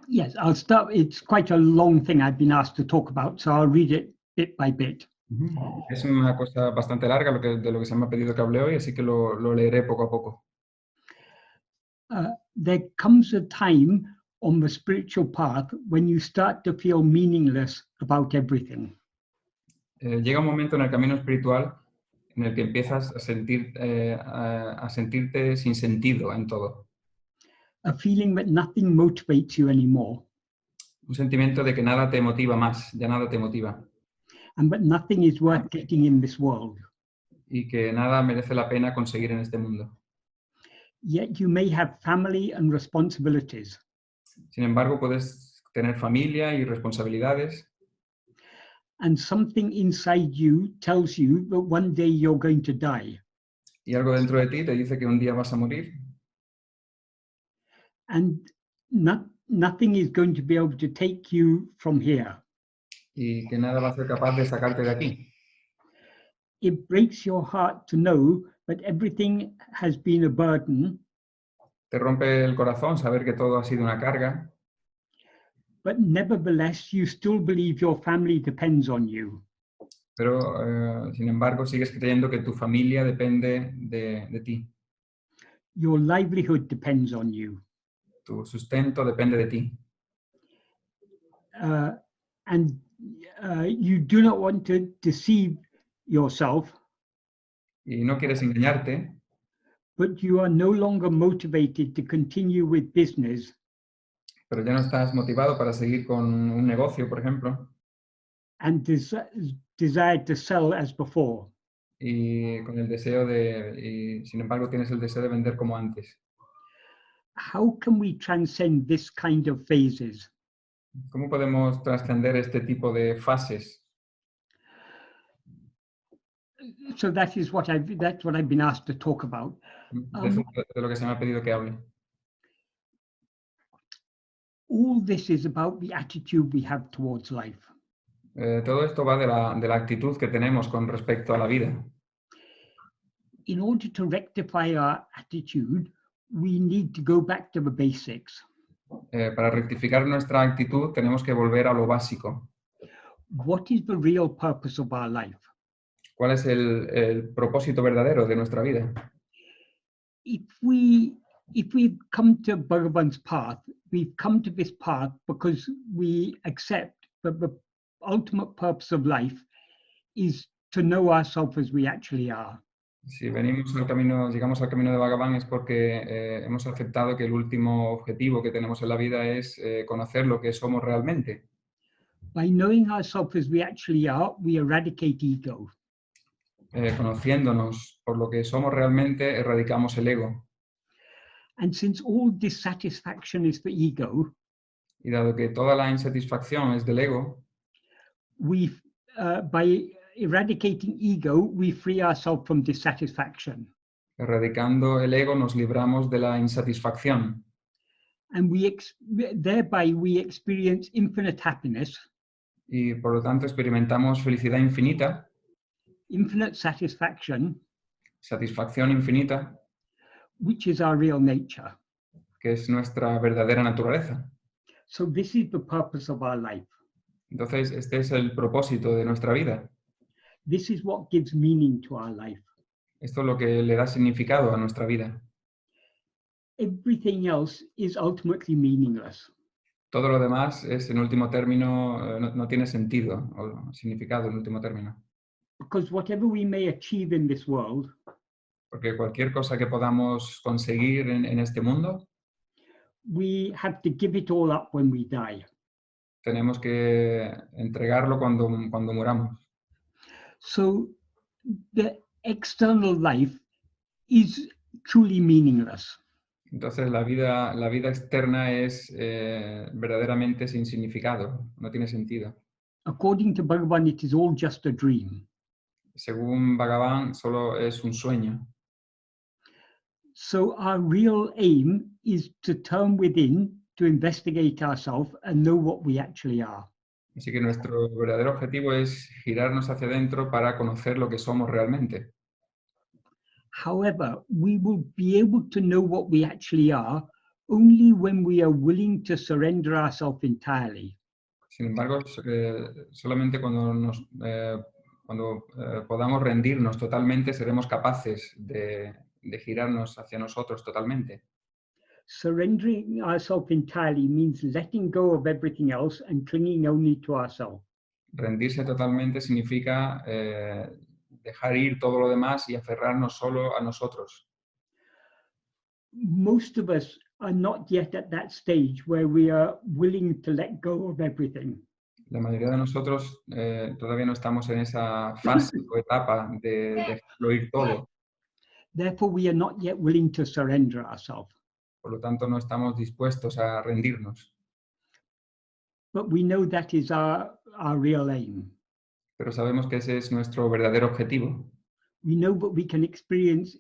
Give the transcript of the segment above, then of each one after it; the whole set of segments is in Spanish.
Yes, I'll start. It's quite a long thing I've been asked to talk about, so I'll read it bit by bit. Es una cosa bastante larga de lo que se me ha pedido que hable hoy, así que lo leeré poco a poco. There comes a time on the spiritual path when you start to feel meaningless about everything. Llega un momento en el camino espiritual en el que empiezas a sentirte sin sentido en todo. A feeling that nothing motivates you anymore. Un sentimiento de que nada te motiva más, ya nada te motiva. And that nothing is worth getting in this world. Y que nada merece la pena conseguir en este mundo. Yet you may have family and responsibilities. Sin embargo, puedes tener familia y responsabilidades. And something inside you tells you that one day you're going to die. Y algo dentro de ti te dice que un día vas a morir. And nothing is going to be able to take you from here. Y que nada va a ser capaz de sacarte de aquí. It breaks your heart to know that everything has been a burden. Te rompe el corazón saber que todo ha sido una carga. But nevertheless, you still believe your family depends on you. Pero, sin embargo, sigues creyendo que tu familia depende de ti. Your livelihood depends on you. Tu sustento depende de ti. And you do not want to deceive yourself. Y no quieres engañarte. But you are no longer motivated to continue with business. Pero ya no estás motivado para seguir con un negocio, por ejemplo. And desired to sell as before. Y con el deseo y sin embargo tienes el deseo de vender como antes. How can we transcend this kind of phases? ¿Cómo podemos trascender este tipo de fases? So that's what I've been asked to talk about. Eso es de lo que se me ha pedido que hable. All this is about the attitude we have towards life. Todo esto va de la actitud que tenemos con respecto a la vida. In order to rectify our attitude, we need to go back to the basics. Para rectificar nuestra actitud tenemos que volver a lo básico. What is the real purpose of our life? ¿Cuál es el propósito verdadero de nuestra vida? If we've come to Bhagavan's path, we've come to this path because we accept that the ultimate purpose of life is to know ourselves as we actually are. Si venimos llegamos al camino de Bhagavan es porque hemos aceptado que el último objetivo que tenemos en la vida es conocer lo que somos realmente. By knowing ourselves as we actually are, we eradicate ego. Conociéndonos por lo que somos realmente, erradicamos el ego. And since all dissatisfaction is the ego, y dado que toda la insatisfacción es del ego, by eradicating ego, we free ourselves from dissatisfaction. Erradicando el ego nos libramos de la insatisfacción. And thereby we experience infinite happiness. Y por lo tanto experimentamos felicidad infinita. Infinite satisfaction. Satisfacción infinita. Which is our real nature. Que es nuestra verdadera naturaleza. So this is the purpose of our life. Entonces, este es el propósito de nuestra vida. This is what gives meaning to our life. Esto es lo que le da significado a nuestra vida. Everything else is ultimately meaningless. Todo lo demás es, en último término, no tiene sentido o significado en último término. Because whatever we may achieve in this world, porque cualquier cosa que podamos conseguir en este mundo, we have to give it all up when we die. Tenemos que entregarlo cuando muramos. So the external life is truly meaningless. Entonces la vida externa es verdaderamente sin significado, no tiene sentido. According to Bhagavan, it is all just a dream. Según Bhagavan, solo es un sueño. So our real aim is to turn within, to investigate ourselves and know what we actually are. Así que nuestro verdadero objetivo es girarnos hacia adentro para conocer lo que somos realmente. However, we will be able to know what we actually are only when we are willing to surrender ourselves entirely. Sin embargo, solamente cuando podamos rendirnos totalmente, seremos capaces de girarnos hacia nosotros totalmente. Surrendering ourselves entirely means letting go of everything else and clinging only to ourselves. Rendirse totalmente significa dejar ir todo lo demás y aferrarnos solo a nosotros. Most of us are not yet at that stage where we are willing to let go of everything. La mayoría de nosotros todavía no estamos en esa fase o etapa de dejarlo ir todo. Therefore, we are not yet willing to surrender ourselves. Por lo tanto, no estamos dispuestos a rendirnos. But we know that is our real aim. Pero sabemos que ese es nuestro verdadero objetivo. We know that we can experience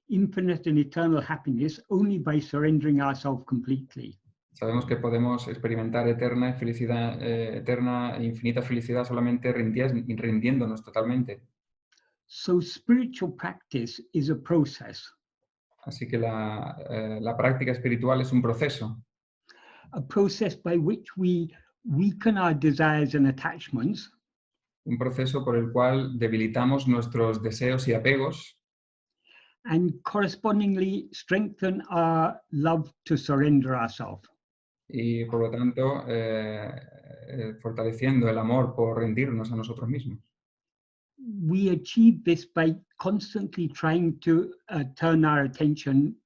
infinite and eternal happiness only by surrendering ourselves completely. Sabemos que podemos experimentar eterna felicidad, eterna e infinita felicidad solamente rindiéndonos totalmente. So spiritual practice is a process. Así que la práctica espiritual es un proceso. A process by which we weaken our desires and attachments. Un proceso por el cual debilitamos nuestros deseos y apegos. And correspondingly strengthen our love to surrender ourselves. Y por lo tanto, fortaleciendo el amor por rendirnos a nosotros mismos. We achieve this by constantly trying to turn our attention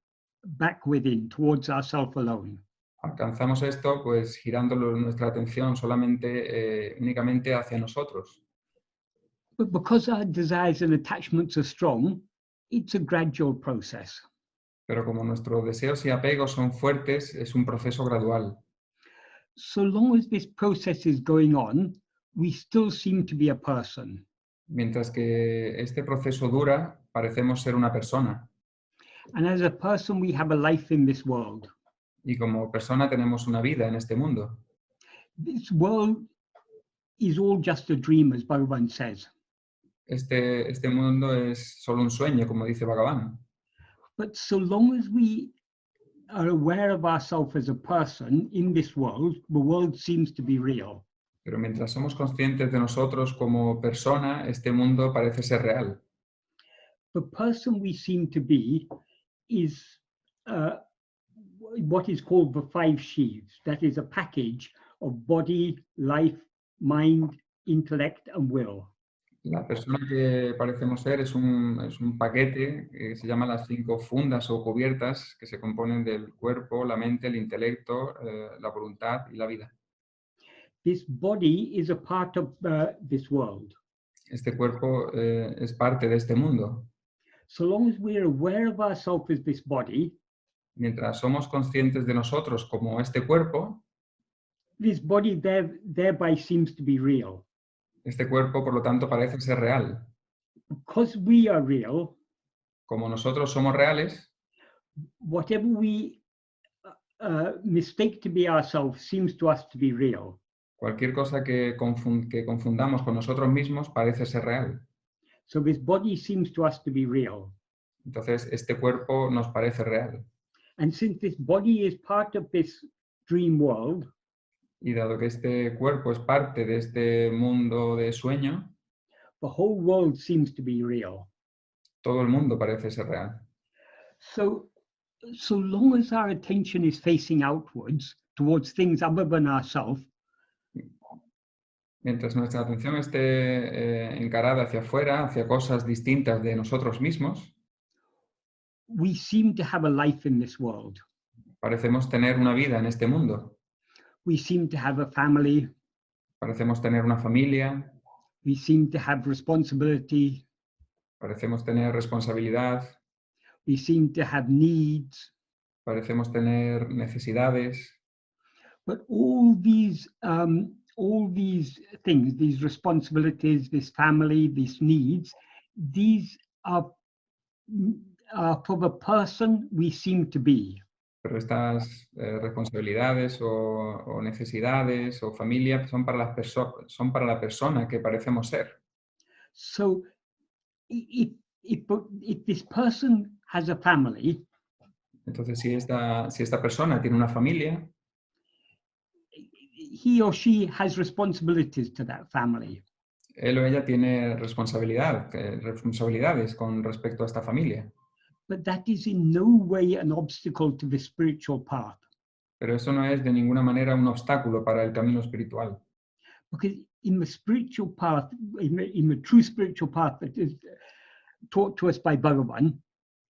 back within, towards ourselves alone. Alcanzamos esto pues girando nuestra atención solamente, únicamente hacia nosotros. But because our desires and attachments are strong, it's a gradual process. Pero como nuestros deseos y apegos son fuertes, es un proceso gradual. So long as this process is going on, we still seem to be a person. Mientras que este proceso dura, parecemos ser una persona. And as a person, we have a life in this world. Y como persona tenemos una vida en este mundo. This world is all just a dream, as Bhagavan says. Este mundo es solo un sueño, como dice Bhagavan. But so long as we are aware of ourselves as a person in this world, the world seems to be real. Pero mientras somos conscientes de nosotros como persona, este mundo parece ser real. The person we seem to be is what is called the five sheaves. That is a package of body, life, mind, intellect, and will. La persona que parecemos ser es un paquete que se llama las 5 fundas o cubiertas que se componen del cuerpo, la mente, el intelecto, la voluntad y la vida. This body is a part of this world. Este cuerpo es parte de este mundo. So long as we are aware of ourselves as this body, Mientras somos conscientes de nosotros como este cuerpo, this body thereby seems to be real. este cuerpo, por lo tanto, parece ser real. Because we are real, Como nosotros somos reales, whatever we mistake to be ourselves seems to us to be real. cualquier cosa que confundamos con nosotros mismos parece ser real. So this body seems to us to be real. Entonces, este cuerpo nos parece real. And since this body is part of this dream world, Y dado que este cuerpo es parte de este mundo de sueño, the whole world seems to be real. todo el mundo parece ser real. So long as our attention is facing outwards towards things other than ourselves, Mientras nuestra atención esté encarada hacia afuera, hacia cosas distintas de nosotros mismos, we seem to have a life in this world. parecemos tener una vida en este mundo. We seem to have a family. Parecemos tener una familia, We seem to have responsibility. parecemos tener responsabilidad, We seem to have needs. parecemos tener necesidades, But all these things, these responsibilities, this family, these needs, these are for the person we seem to be. pero estas responsabilidades o necesidades o familia son para la persona que parecemos ser. So if this person has a family, Entonces, si esta persona tiene una familia, he or she has responsibilities to that family. él o ella tiene responsabilidades con respecto a esta familia. But that is in no way an obstacle to the spiritual path. Pero eso no es de ninguna manera un obstáculo para el camino espiritual. Because in the spiritual path, in the true spiritual path that is taught to us by Bhagavan,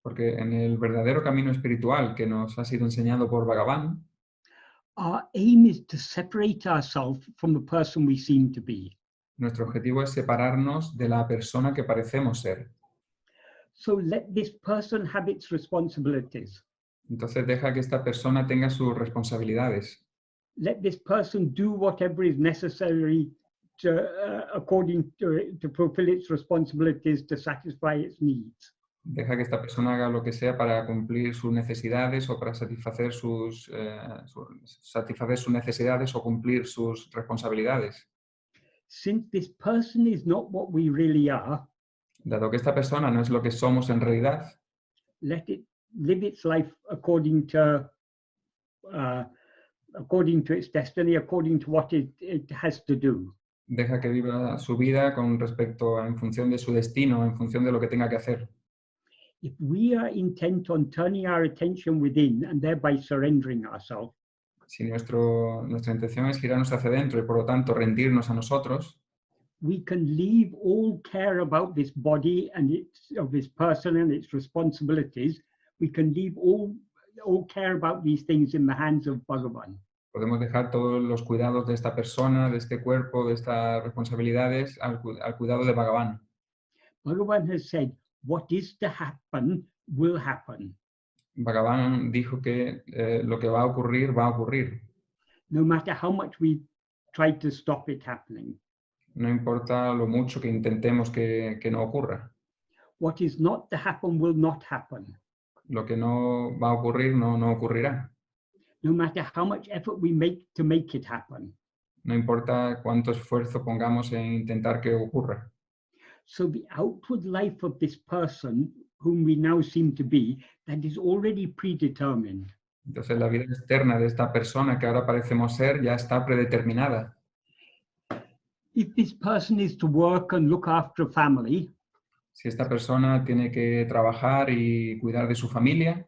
Porque en el verdadero camino espiritual que nos ha sido enseñado por Bhagavan, our aim is to separate ourselves from the person we seem to be. nuestro objetivo es separarnos de la persona que parecemos ser. So let this person have its responsibilities. Entonces deja que esta persona tenga sus responsabilidades. Let this person do whatever is necessary according to fulfill its responsibilities to satisfy its needs. Deja que esta persona haga lo que sea para cumplir sus necesidades o para satisfacer sus necesidades o cumplir sus responsabilidades. Since this person is not what we really are, Dado que esta persona no es lo que somos en realidad, let it live its life according to its destiny, according to what it has to do. deja que viva su vida con respecto en función de su destino, en función de lo que tenga que hacer. If we are intent on turning our attention within and thereby surrendering ourselves, Si nuestra intención es girarnos hacia adentro y por lo tanto rendirnos a nosotros, we can leave all care about this body and of this person and its responsibilities. We can leave all care about these things in the hands of Bhagavan. podemos dejar todos los cuidados de esta persona, de este cuerpo, de estas responsabilidades al cuidado de Bhagavan. Bhagavan has said, what is to happen will happen. Bhagavan dijo que lo que va a ocurrir, No matter how much we try to stop it happening. no importa lo mucho que intentemos que no ocurra. What is not to happen will not happen. Lo que no va a ocurrir no ocurrirá. No matter how much effort we make to make it happen. No importa cuánto esfuerzo pongamos en intentar que ocurra. So the outward life of this person whom we now seem to be, that is already predetermined. Entonces la vida externa de esta persona que ahora parecemos ser ya está predeterminada. If this person is to work and look after a family, Si esta persona tiene que trabajar y cuidar de su familia,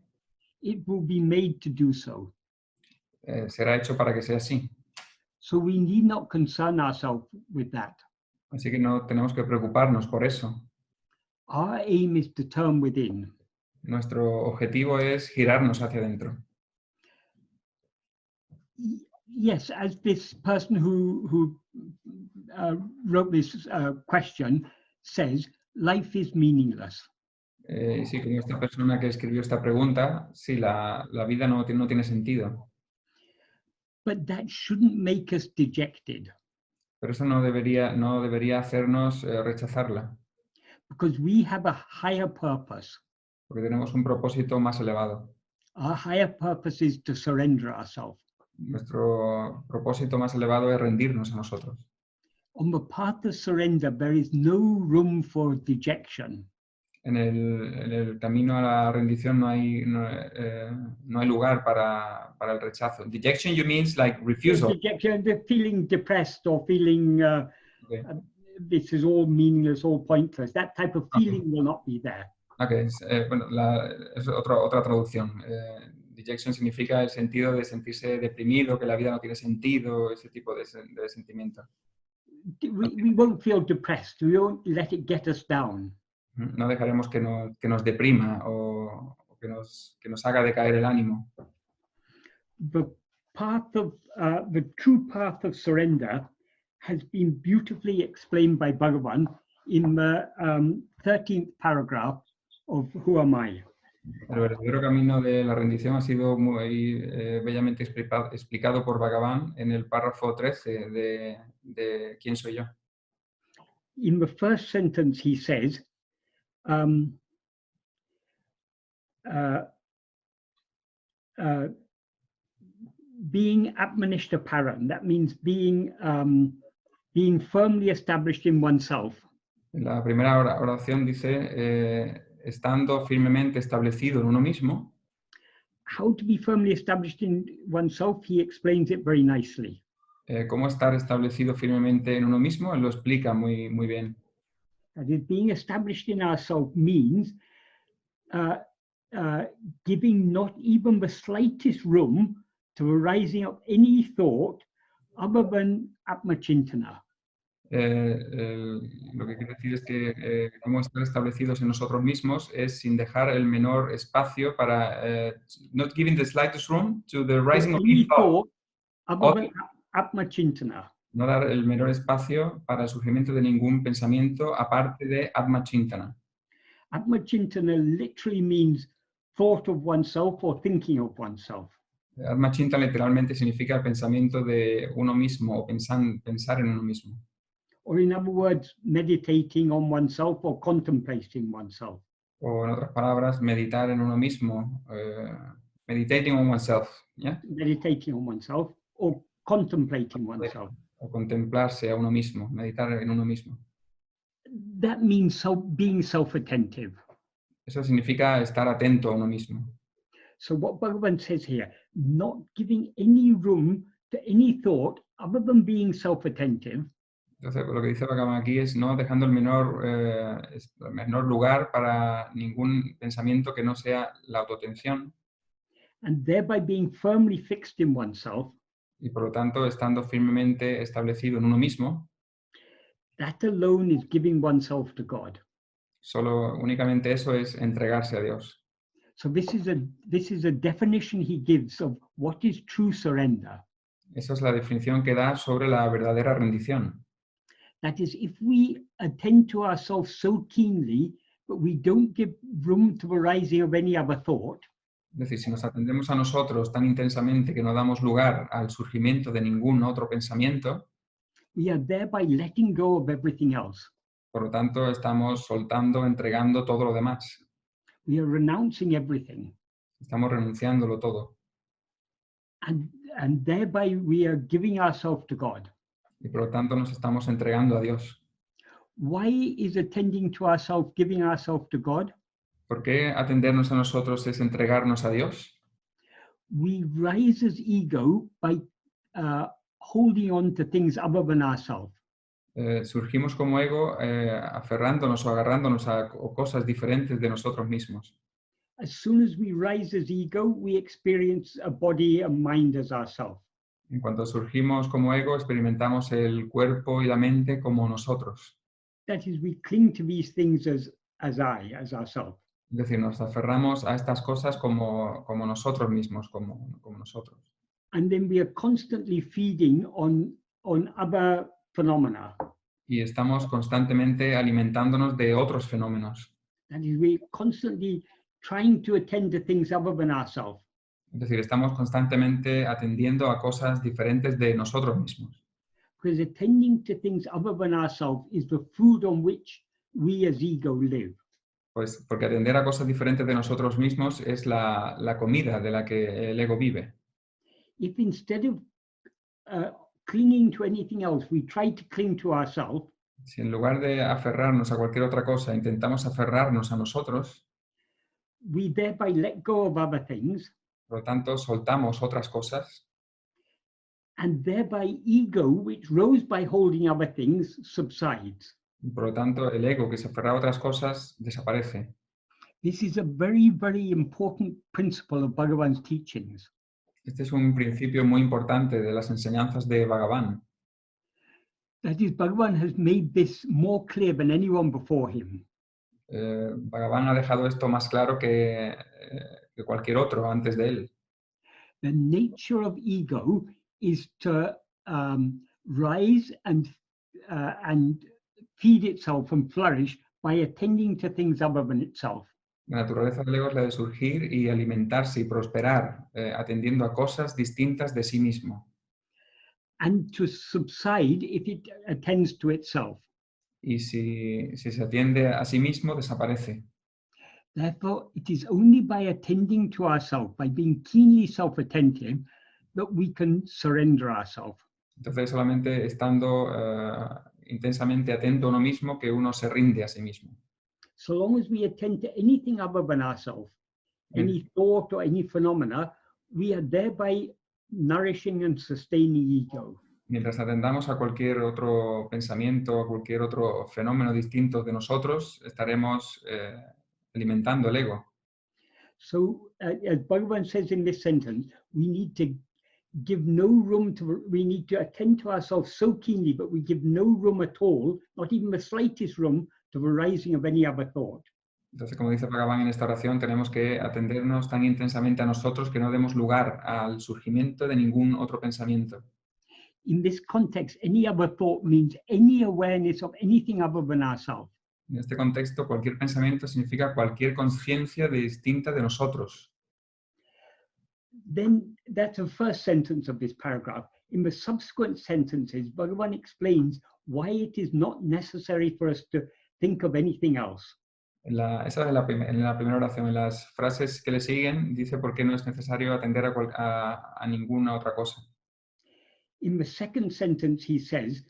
it will be made to do so. será hecho para que sea así. So we need not concern ourselves with that. Así que no tenemos que preocuparnos por eso. Our aim is to turn within. Nuestro objetivo es girarnos hacia adentro. Yes, as this person who wrote this question says, life is meaningless. Y sí, como esta persona que escribió esta pregunta, sí, la vida no tiene sentido. But that shouldn't make us dejected. Pero eso no debería hacernos rechazarla, Because we have a higher purpose. porque tenemos un propósito más elevado. Our higher purpose is to surrender ourselves. Nuestro propósito más elevado es rendirnos a nosotros. On the path of surrender, there is no room for dejection. En el camino a la rendición no hay lugar para el rechazo. Dejection, you means like refusal. Dejection, the feeling depressed or feeling Okay. this is all meaningless, all pointless. That type of feeling will not be there. Okay. Bueno, es otra traducción. Dejection significa el sentido de sentirse deprimido, que la vida no tiene sentido, ese tipo de sentimiento. We won't feel depressed. We won't let it get us down. No dejaremos que nos deprima o que nos haga decaer el ánimo. The true path of surrender has been beautifully explained by Bhagavan in the 13th paragraph of Who Am I? El verdadero camino de la rendición ha sido muy bellamente explicado por Bhagavan en el párrafo 13 de ¿Quién soy yo? In the first sentence he says, being Atmanishta Param, that means being firmly established in oneself. En la primera oración dice, estando firmemente establecido en uno mismo, how to be firmly established in oneself, he explains it very nicely. Cómo estar establecido firmemente en uno mismo, él lo explica muy bien. That is, being established in ourselves means giving not even the slightest room to the rising of any thought other than Atmachintana. Lo que quiere decir es que cómo estar establecidos en nosotros mismos es sin dejar el menor espacio para not giving the slightest room to the rising of Any any thought. thought other than Atmachintana. No dar el menor espacio para el surgimiento de ningún pensamiento aparte de Atmachintana. Atmachintana literally means thought of oneself or thinking of oneself. Atmachintana literalmente significa el pensamiento de uno mismo o pensar en uno mismo. Or in other words, meditating on oneself or contemplating oneself. O en otras palabras, meditar en uno mismo, meditating on oneself, ¿ya? Meditating on oneself or contemplating oneself. O contemplarse a uno mismo, meditar en uno mismo. That means being self-attentive. Eso significa estar atento a uno mismo. So what Bhagavan says here, not giving any room to any thought other than being self-attentive. Entonces, lo que dice Bhagavan aquí es no dejando el menor lugar para ningún pensamiento que no sea la autoatención. And thereby being firmly fixed in oneself. Y por lo tanto, estando firmemente establecido en uno mismo. That alone is giving oneself to God. Únicamente eso es entregarse a Dios. So this is a definition he gives of what is true surrender. Esa es la definición que da sobre la verdadera rendición. That is, if we attend to ourselves so keenly, but we don't give room to the rising of any other thought. Es decir, si nos atendemos a nosotros tan intensamente que no damos lugar al surgimiento de ningún otro pensamiento, we are thereby letting go of everything else. Por lo tanto, estamos soltando, entregando todo lo demás. We are renouncing everything. Estamos renunciándolo todo. And thereby we are giving ourselves to God. Y por lo tanto nos estamos entregando a Dios. Why is attending to ourselves, giving ourselves to God? ¿Por qué atendernos a nosotros es entregarnos a Dios? We rise as ego by holding on to things other than ourselves. Surgimos como ego aferrándonos o agarrándonos a cosas diferentes de nosotros mismos. As soon as we rise as ego, we experience a body and mind as ourselves. En cuanto surgimos como ego, experimentamos el cuerpo y la mente como nosotros. That is, we cling to these things as ourselves. Es decir, nos aferramos a estas cosas como nosotros mismos, como nosotros. And then we are constantly feeding on other phenomena. Y estamos constantemente alimentándonos de otros fenómenos. That is, we're constantly trying to attend to things other than ourselves. Es decir, estamos constantemente atendiendo a cosas diferentes de nosotros mismos. Because attending to things other than ourselves is the food on which we as ego live. Pues porque atender a cosas diferentes de nosotros mismos es la comida de la que el ego vive. If instead of clinging to anything else, we try to cling to ourselves, Si en lugar de aferrarnos a cualquier otra cosa, intentamos aferrarnos a nosotros, we thereby let go of other things, por lo tanto, soltamos otras cosas, and thereby ego, which rose by holding other things, subsides. y por lo tanto, el ego que se aferra a otras cosas desaparece. This is a very, very important principle of Bhagavan's teachings. Este es un principio muy importante de las enseñanzas de Bhagavan. That is, Bhagavan has made this more clear than anyone before him. Bhagavan ha dejado esto más claro que cualquier otro antes de él. The nature of ego is to rise and feed itself and flourish by attending to things other than itself. La naturaleza del ego es la de surgir y alimentarse y prosperar, atendiendo a cosas distintas de sí mismo. And to subside if it attends to itself. Y si se atiende a sí mismo, desaparece. Therefore, it is only by attending to ourselves, by being keenly self-attentive, that we can surrender ourselves. Entonces, solamente estando intensamente atento a uno mismo, que uno se rinde a sí mismo. So long as we attend to anything other than ourselves, any thought or any phenomena, we are thereby nourishing and sustaining ego. Mientras atendamos a cualquier otro pensamiento, a cualquier otro fenómeno distinto de nosotros, estaremos alimentando el ego. So, as Bhagavan says in this sentence, we need to give no room to, we need to attend to ourselves so keenly, but we give no room at all, not even the slightest room, to the rising of any other thought. Entonces, como dice Bhagavan en esta oración, tenemos que atendernos tan intensamente a nosotros que no demos lugar al surgimiento de ningún otro pensamiento. In this context, any other thought means any awareness of anything other than ourselves. En este contexto, cualquier pensamiento significa cualquier conciencia distinta de nosotros. Then that's the first sentence of this paragraph. In the subsequent sentences, Bhagavan explains why it is not necessary for us to think of anything else. Esa es en la primera oración. En las frases que le siguen, dice por qué no es necesario atender a ninguna otra cosa. In the second sentence, he says,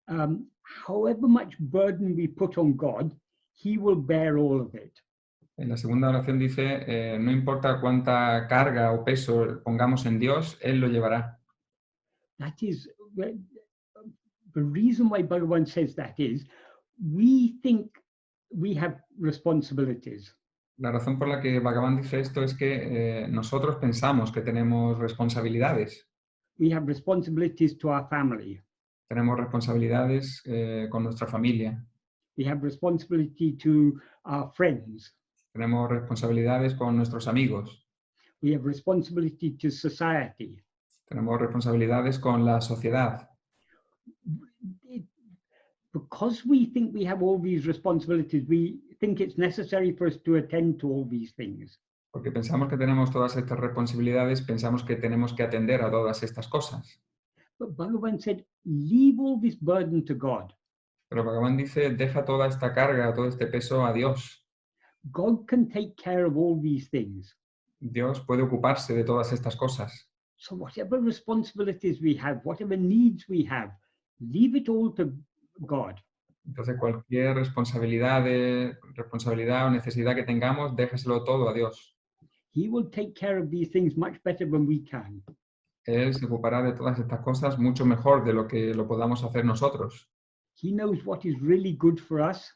however much burden we put on God, he will bear all of it. En la segunda oración dice, no importa cuánta carga o peso pongamos en Dios, Él lo llevará. That is, the reason why Bhagavan says that is, we think we have responsibilities. La razón por la que Bhagavan dice esto es que nosotros pensamos que tenemos responsabilidades. We have responsibilities to our family. Tenemos responsabilidades con nuestra familia. We have responsibility to our friends. Tenemos responsabilidades con nuestros amigos. We have responsibility to society. Tenemos responsabilidades con la sociedad. Because we think we have all these responsibilities, we think it's necessary for us to attend to all these things. Porque pensamos que tenemos todas estas responsabilidades, pensamos que tenemos que atender a todas estas cosas. But Bhagavan said, leave all this burden to God. Pero Bhagavan dice, deja toda esta carga, todo este peso a Dios. God can take care of all these things. Dios puede ocuparse de todas estas cosas. So whatever responsibilities we have, whatever needs we have, leave it all to God. Entonces cualquier responsabilidad o necesidad que tengamos, déjeselo todo a Dios. He will take care of these things much better than we can. Él se ocupará de todas estas cosas mucho mejor de lo que lo podamos hacer nosotros. He knows what is really good for us,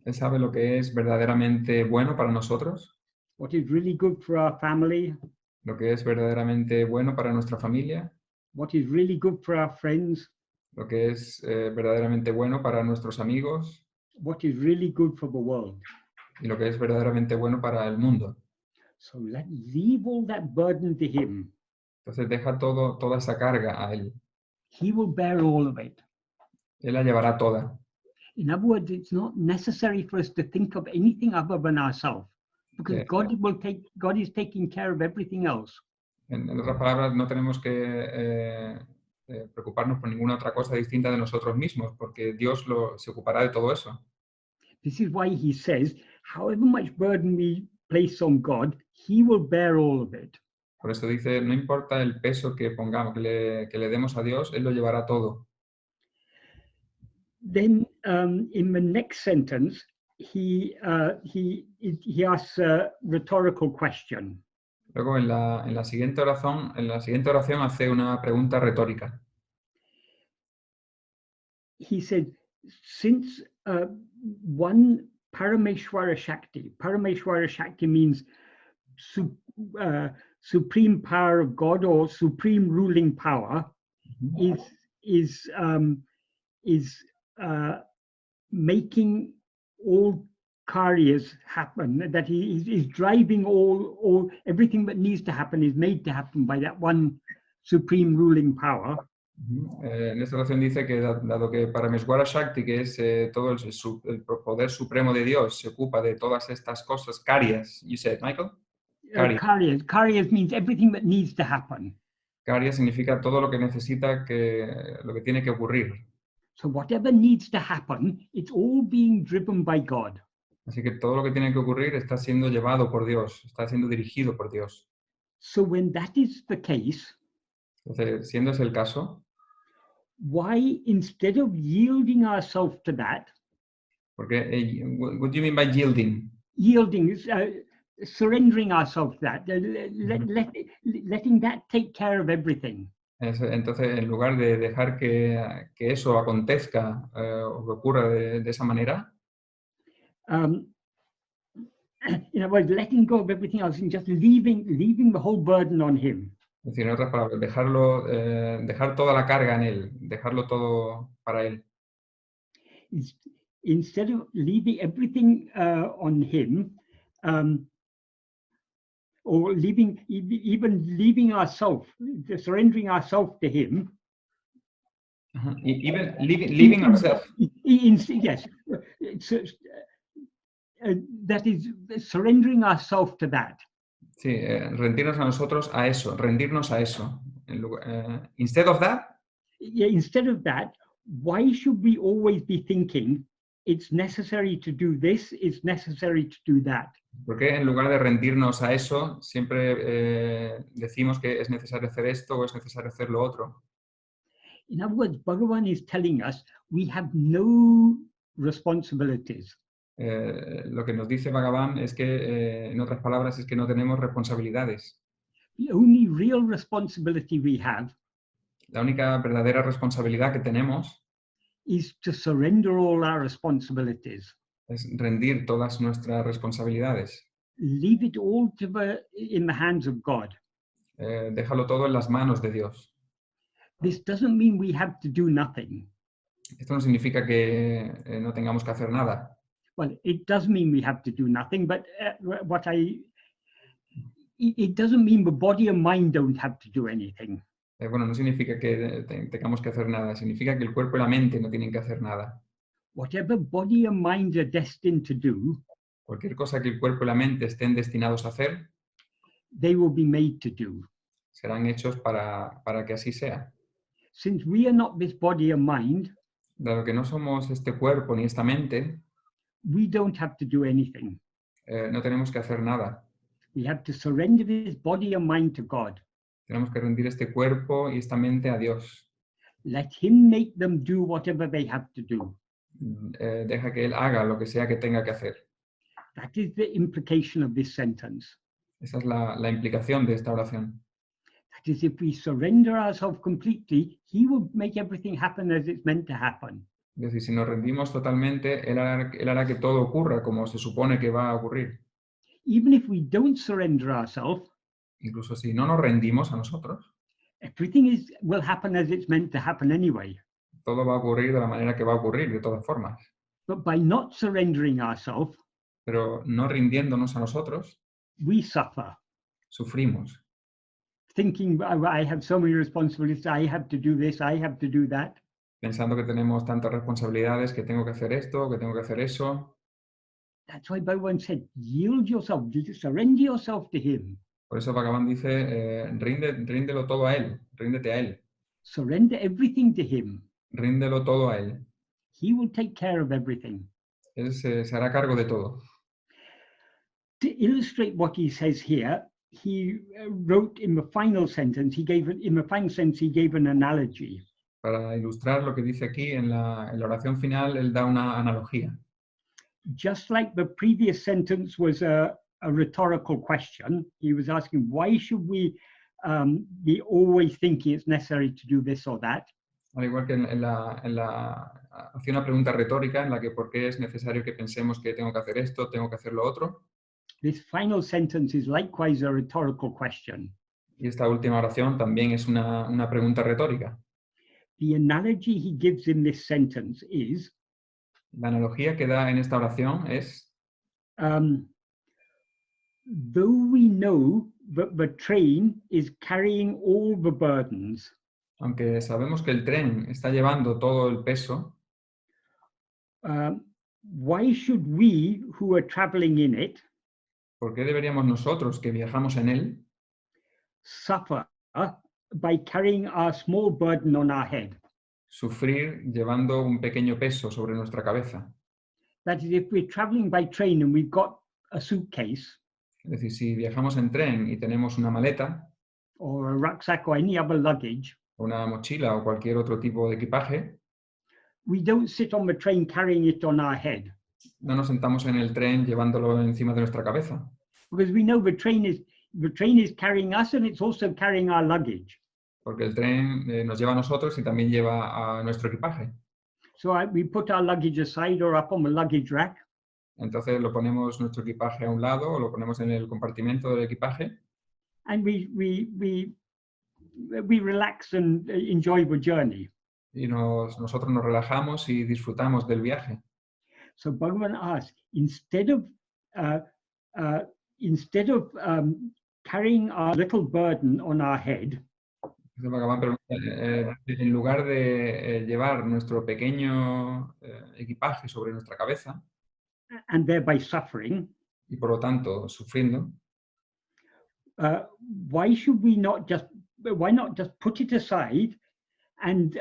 Él sabe lo que es verdaderamente bueno para nosotros, what is really good for our family, lo que es verdaderamente bueno para nuestra familia, what is really good for our friends, lo que es verdaderamente bueno para nuestros amigos what is really good for the world. y lo que es verdaderamente bueno para el mundo. So leave all that burden to him. Entonces deja toda esa carga a Él. He will bear all of it. Él la llevará toda. In other words, it's not necessary for us to think of anything other than ourselves, because Yeah. God is taking care of everything else. En otras palabras, no tenemos que preocuparnos por ninguna otra cosa distinta de nosotros mismos, porque Dios se ocupará de todo eso. This is why he says, however much burden we place on God, he will bear all of it. Por eso dice, no importa el peso que pongamos, que le demos a Dios, Él lo llevará todo. Then in the next sentence, he asks a rhetorical question. Luego en la siguiente oración hace una pregunta retórica. He said, since one Parameshwara Shakti means supreme power of God or supreme ruling power, is making all karyas happen, that he is driving all everything that needs to happen is made to happen by that one supreme ruling power. En esta oración dice que dado que Parameshwara Shakti, que es todo el poder supremo de Dios, se ocupa de todas estas cosas, karyas, you said, Michael? Karyas means everything that needs to happen. Karya significa todo lo que necesita, lo que tiene que ocurrir. So whatever needs to happen, it's all being driven by God. Así que todo lo que tiene que ocurrir está siendo llevado por Dios, está siendo dirigido por Dios. So when that is the case, Entonces, siendo ese el caso, why instead of yielding ourselves to that, porque what do you mean by yielding? yielding is surrendering ourselves to that, Ujú. letting that take care of everything. Entonces, en lugar de dejar que eso acontezca o que ocurra de esa manera, Um, in other words, letting go of everything else and just leaving the whole burden on him. es decir, en otras palabras, dejar toda la carga en él, dejarlo todo para él. Instead of leaving everything on him, or even leaving ourselves, surrendering ourselves to him. Even leaving ourselves. Yes, that is surrendering ourselves to that. Sí, rendirnos a nosotros a eso, rendirnos a eso. Instead of that, Yeah, instead of that, why should we always be thinking it's necessary to do this, it's necessary to do that? ¿por qué en lugar de rendirnos a eso siempre decimos que es necesario hacer esto o es necesario hacer lo otro? In other words, Bhagavan is telling us we have no responsibilities. Lo que nos dice Bhagavan es que, en otras palabras, es que no tenemos responsabilidades. The only real responsibility we have La única verdadera responsabilidad que tenemos is to surrender all our responsibilities. es rendir todas nuestras responsabilidades. Leave it all in the hands of God. Déjalo todo en las manos de Dios. This doesn't mean we have to do nothing. Esto no significa que no tengamos que hacer nada. Well, it does mean we have to do nothing, but it doesn't mean the body and mind don't have to do anything. Bueno, no significa que tengamos que hacer nada, significa que el cuerpo y la mente no tienen que hacer nada. Whatever body and mind are destined to do, Cualquier cosa que el cuerpo y la mente estén destinados a hacer, they will be made to do. serán hechos para que así sea. Since we are not this body and mind, Dado que no somos este cuerpo ni esta mente, we don't have to do anything. no tenemos que hacer nada. We have to surrender this body and mind to God. Tenemos que rendir este cuerpo y esta mente a Dios. Let Him make them do whatever they have to do. Deja que Él haga lo que sea que tenga que hacer. That is the implication of this sentence. Esa es la implicación de esta oración. That is, if we surrender ourselves completely, He will make everything happen as it's meant to happen. Es decir, si nos rendimos totalmente, Él hará que todo ocurra como se supone que va a ocurrir. Even if we don't surrender ourselves, Incluso si no nos rendimos a nosotros, everything will happen as it's meant to happen anyway. todo va a ocurrir de la manera que va a ocurrir, de todas formas. But by not surrendering ourselves, Pero no rindiéndonos a nosotros, we suffer, sufrimos. thinking, "Oh, I have so many responsibilities, I have to do this, I have to do that." Pensando que tenemos tantas responsabilidades, que tengo que hacer esto, que tengo que hacer eso. That's why Bhagavan said, yield yourself, surrender yourself to Him. Por eso Bhagavan dice, ríndelo todo a Él, ríndete a Él, Surrender everything to Him. ríndelo todo a Él. He will take care of everything. Él se hará cargo de todo. To illustrate what he says here, he wrote in the final sentence, he gave an analogy. Para ilustrar lo que dice aquí, en la oración final, él da una analogía. Just like the previous sentence was a rhetorical question, he was asking, why should we be always thinking it's necessary to do this or that? Al igual que hacía una pregunta retórica en la que por qué es necesario que pensemos que tengo que hacer esto, tengo que hacer lo otro. This final sentence is likewise a rhetorical question. Y esta última oración también es una pregunta retórica. The analogy he gives in this sentence is, La analogía que da en esta oración es, though we know that the train is carrying all the burdens, aunque sabemos que el tren está llevando todo el peso, why should we who are traveling in it ¿por qué deberíamos nosotros que viajamos en él suffer by carrying our small burden on our head? sufrir llevando un pequeño peso sobre nuestra cabeza? That is, if we're traveling by train and we've got a suitcase Es decir, si viajamos en tren y tenemos una maleta, or a rucksack or any other luggage, una mochila o cualquier otro tipo de equipaje, we don't sit on the train carrying it on our head. no nos sentamos en el tren llevándolo encima de nuestra cabeza. because we know the train is carrying us and it's also carrying our luggage. porque el tren nos lleva a nosotros y también lleva a nuestro equipaje. So we put our luggage aside or up on the luggage rack, Entonces lo ponemos nuestro equipaje a un lado o lo ponemos en el compartimento del equipaje and we relax and enjoy the journey. y nosotros nos relajamos y disfrutamos del viaje. So Bhagavan asks, instead of carrying our little burden on our head, Dice Bhagavan, pero, en lugar de llevar nuestro pequeño equipaje sobre nuestra cabeza and thereby suffering, y por lo tanto sufriendo, why not just put it aside and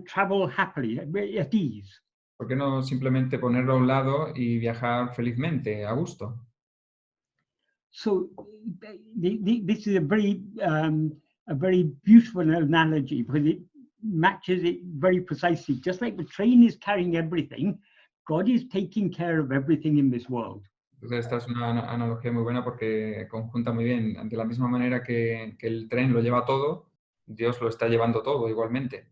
travel happily at ease? ¿por qué no simplemente ponerlo a un lado y viajar felizmente, a gusto? So this is a very beautiful analogy because it matches it very precisely. Just like the train is carrying everything, God is taking care of everything in this world. Entonces esta es una analogía muy buena porque conjunta muy bien. De la misma manera que el tren lo lleva todo, Dios lo está llevando todo igualmente,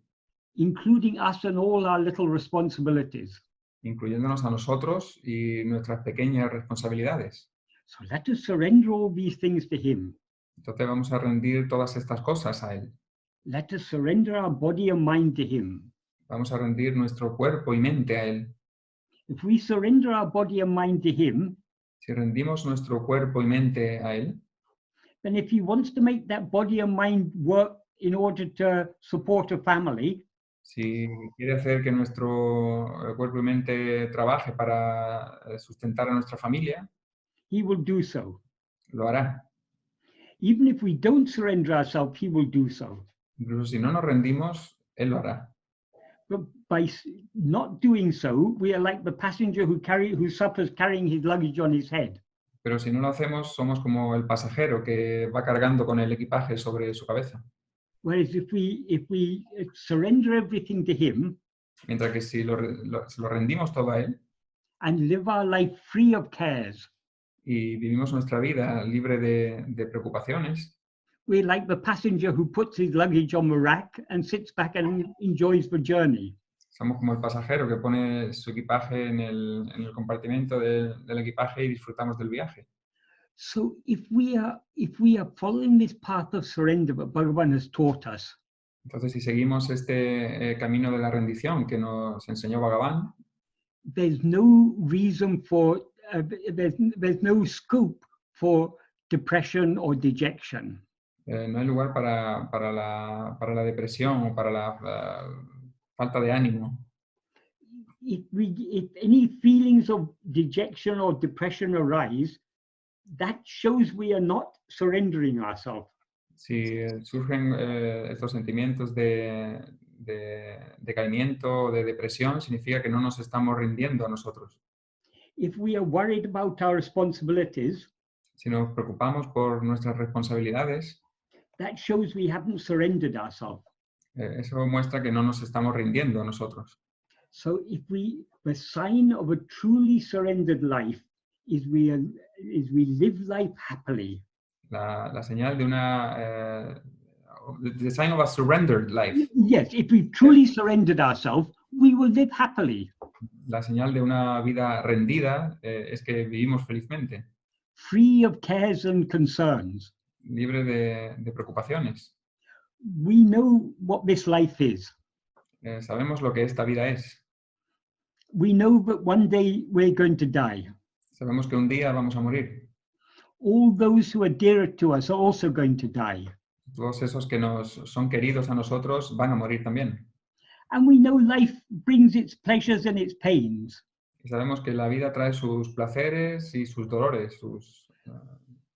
Including us and all our little responsibilities. incluyéndonos a nosotros y nuestras pequeñas responsabilidades. So let us surrender all these things to Him. Entonces vamos a rendir todas estas cosas a Él. Let us surrender our body and mind to Him. Vamos a rendir nuestro cuerpo y mente a Él. If we surrender our body and mind to Him, Si rendimos nuestro cuerpo y mente a Él, then if He wants to make that body and mind work in order to support a family, si quiere hacer que nuestro cuerpo y mente trabaje para sustentar a nuestra familia, He will do so. lo hará. Even if we don't surrender ourselves, He will do so. Incluso si no nos rendimos, Él lo hará. But by not doing so, we are like the passenger who suffers carrying his luggage on his head. Pero si no lo hacemos, somos como el pasajero que va cargando con el equipaje sobre su cabeza. Whereas if we surrender everything to Him Mientras que si lo rendimos todo a Él and live our life free of cares, y vivimos nuestra vida libre de preocupaciones, we're like the passenger who puts his luggage on the rack and sits back and enjoys the journey. somos como el pasajero que pone su equipaje en el compartimento del equipaje y disfrutamos del viaje. So if we are following this path of surrender that Bhagavan has taught us, Entonces, si seguimos este camino de la rendición que nos enseñó Bhagavan, there's no reason for there's no scope for depression or dejection. no hay lugar para la depresión o para la falta de ánimo. If any feelings of dejection or depression arise, that shows we are not surrendering ourselves. Si surgen estos sentimientos de decaimiento o de depresión, significa que no nos estamos rindiendo a nosotros. If we are worried about our responsibilities, Si nos preocupamos por nuestras responsabilidades, that shows we haven't surrendered ourselves. eso muestra que no nos estamos rindiendo a nosotros. So the sign of a truly surrendered life is we live life happily. La señal de una... the sign of a surrendered life. Yes, if we've truly surrendered ourselves, we will live happily. La señal de una vida rendida es que vivimos felizmente, Free of cares and concerns. libre de preocupaciones. We know what this life is. Sabemos lo que esta vida es. We know that one day we're going to die. Sabemos que un día vamos a morir. All those who are dear to us are also going to die. Todos esos que nos son queridos a nosotros van a morir también. And we know life brings its pleasures and its pains. Y sabemos que la vida trae sus placeres y sus dolores.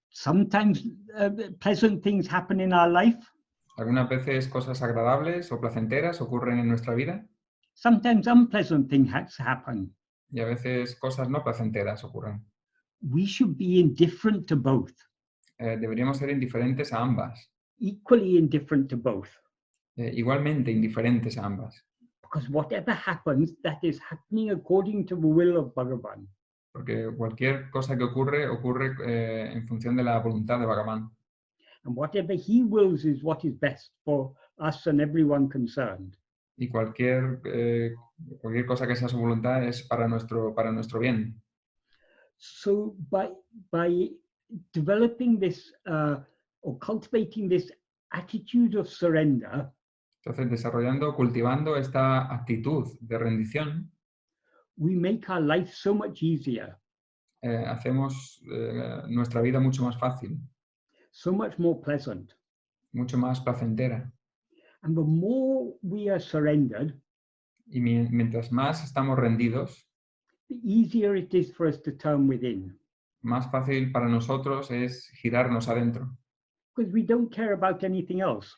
Sometimes pleasant things happen in our life. Algunas veces cosas agradables o placenteras ocurren en nuestra vida Sometimes unpleasant things happen. y a veces cosas no placenteras ocurren. We should be indifferent to both, Deberíamos ser indiferentes a ambas, equally indifferent to both. igualmente indiferentes a ambas. Because whatever happens, that is happening according to the will of Bhagavan. porque cualquier cosa que ocurre, ocurre en función de la voluntad de Bhagavan. And whatever he wills is what is best for us and everyone concerned. Y cualquier cosa que sea su voluntad es para nuestro bien. So by developing this or cultivating this attitude of surrender, Entonces, desarrollando, cultivando esta actitud de rendición, we make our life so much easier, hacemos nuestra vida mucho más fácil, so much more pleasant. mucho más placentera. And the more we are surrendered, Y mientras más estamos rendidos, the easier it is for us to turn within. más fácil para nosotros es girarnos adentro, Because we don't care about anything else.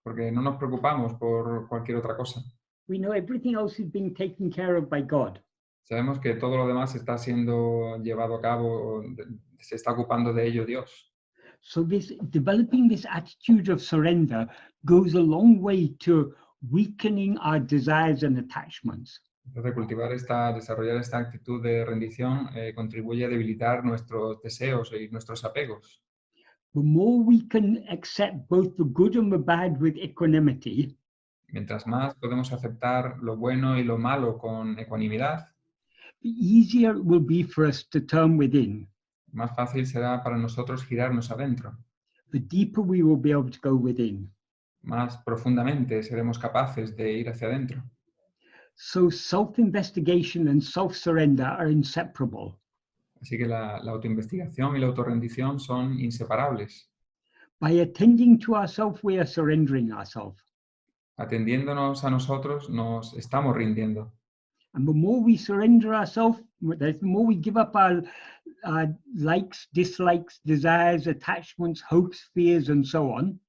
porque no nos preocupamos por cualquier otra cosa. We know everything else is being taken care of by God. Sabemos que todo lo demás está siendo llevado a cabo, se está ocupando de ello Dios. So developing this attitude of surrender goes a long way to weakening our desires and attachments. Entonces, desarrollar esta actitud de rendición contribuye a debilitar nuestros deseos y nuestros apegos. The more we can accept both the good and the bad with equanimity, Mientras más podemos aceptar lo bueno y lo malo con ecuanimidad, the easier it will be for us to turn within. más fácil será para nosotros girarnos adentro. The deeper we will be able to go within. Más profundamente seremos capaces de ir hacia adentro. So self-investigation and self-surrender are inseparable. Así que la autoinvestigación y la autorrendición son inseparables. By attending to ourselves, we are surrendering ourselves. Atendiéndonos a nosotros, nos estamos rindiendo. And the more we surrender ourselves, the more we give up our likes, dislikes, desires, attachments, hopes, fears, and so on.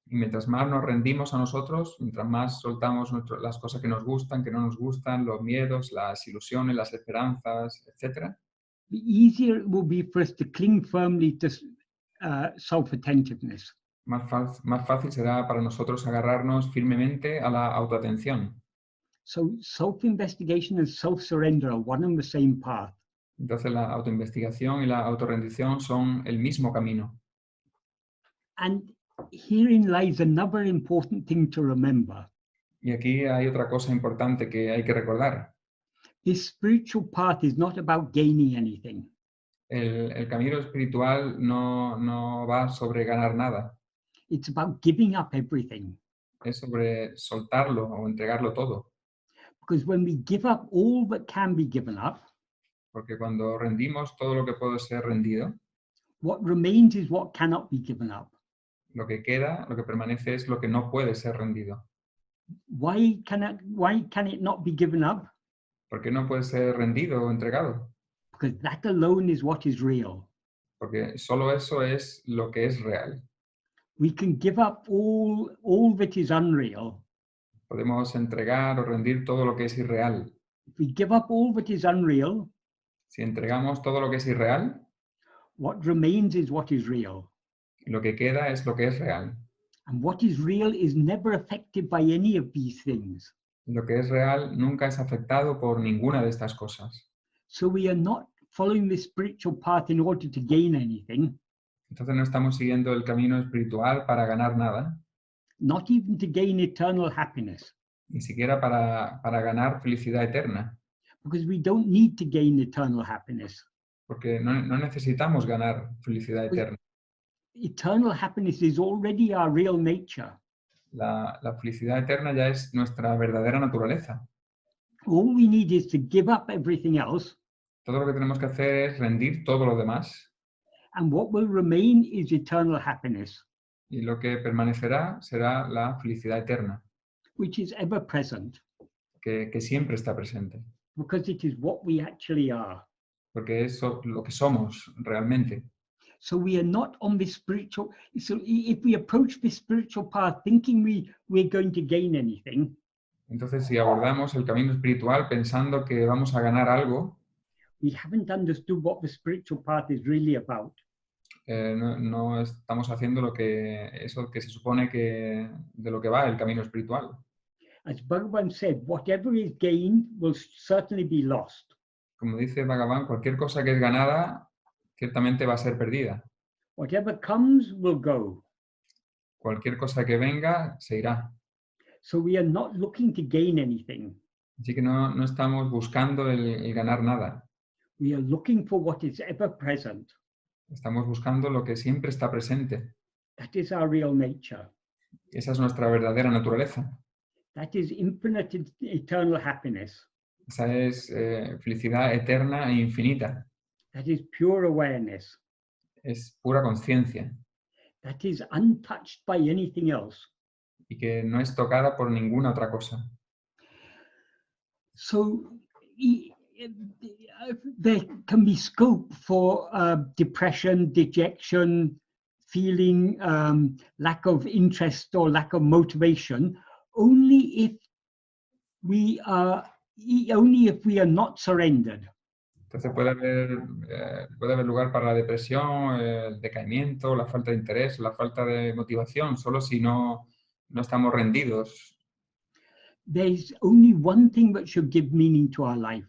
Y mientras más nos rendimos a nosotros, mientras más soltamos las cosas que nos gustan, que no nos gustan, los miedos, las ilusiones, las esperanzas, etc., the easier it will be for us to cling firmly to self-attentiveness. más fácil será para nosotros agarrarnos firmemente a la autoatención. So self-investigation and self-surrender are one and the same path. Entonces la autoinvestigación y la autorrendición son el mismo camino. And herein lies another important thing to remember. Y aquí hay otra cosa importante que hay que recordar. This spiritual path is not about gaining anything. El camino espiritual no va sobre ganar nada, It's about giving up everything. es sobre soltarlo o entregarlo todo. Because when we give up all that can be given up, Porque cuando rendimos todo lo que puede ser rendido, what remains is what cannot be given up. lo que queda, lo que permanece es lo que no puede ser rendido. Why can it not be given up? ¿Por qué no puede ser rendido o entregado? Because that alone is what is real. Porque solo eso es lo que es real. We can give up all that is unreal. Podemos entregar o rendir todo lo que es irreal. If we give up all that is unreal, Si entregamos todo lo que es irreal, what remains is what is real. lo que queda es lo que es real. And what is real is never affected by any of these things. Lo que es real nunca es afectado por ninguna de estas cosas. So we are not following the spiritual path in order to gain anything, Entonces no estamos siguiendo el camino espiritual para ganar nada, not even to gain eternal happiness, ni siquiera para ganar felicidad eterna, because we don't need to gain eternal happiness. porque no necesitamos ganar felicidad eterna. Eternal happiness is already our real nature. La felicidad eterna ya es nuestra verdadera naturaleza. All we need is to give up everything else, Todo lo que tenemos que hacer es rendir todo lo demás, and what will remain is eternal happiness, y lo que permanecerá será la felicidad eterna, which is ever present, que siempre está presente, because it is what we actually are. porque es lo que somos realmente. So we are not on this spiritual. So if we approach this spiritual path thinking we're going to gain anything, Entonces, si abordamos el camino espiritual pensando que vamos a ganar algo, we haven't understood what the spiritual path is really about. no estamos haciendo eso que se supone que de lo que va el camino espiritual. As Bhagavan said, whatever is gained will certainly be lost. Como dice Bhagavan, cualquier cosa que es ganada, ciertamente va a ser perdida. Whatever comes will go. Cualquier cosa que venga, se irá. So we are not looking to gain anything. Así que no estamos buscando el ganar nada. We are looking for what is ever present. Estamos buscando lo que siempre está presente. That is our real nature. Esa es nuestra verdadera naturaleza. That is infinite eternal happiness. Esa es felicidad eterna e infinita. That is pure awareness. Es pura conciencia That is untouched by anything else. y que no es tocada por ninguna otra cosa. So there can be scope for depression, dejection, feeling lack of interest or lack of motivation only if we are not surrendered. Entonces puede haber lugar para la depresión, el decaimiento, la falta de interés, la falta de motivación, solo si no estamos rendidos. There's only one thing that should give meaning to our life.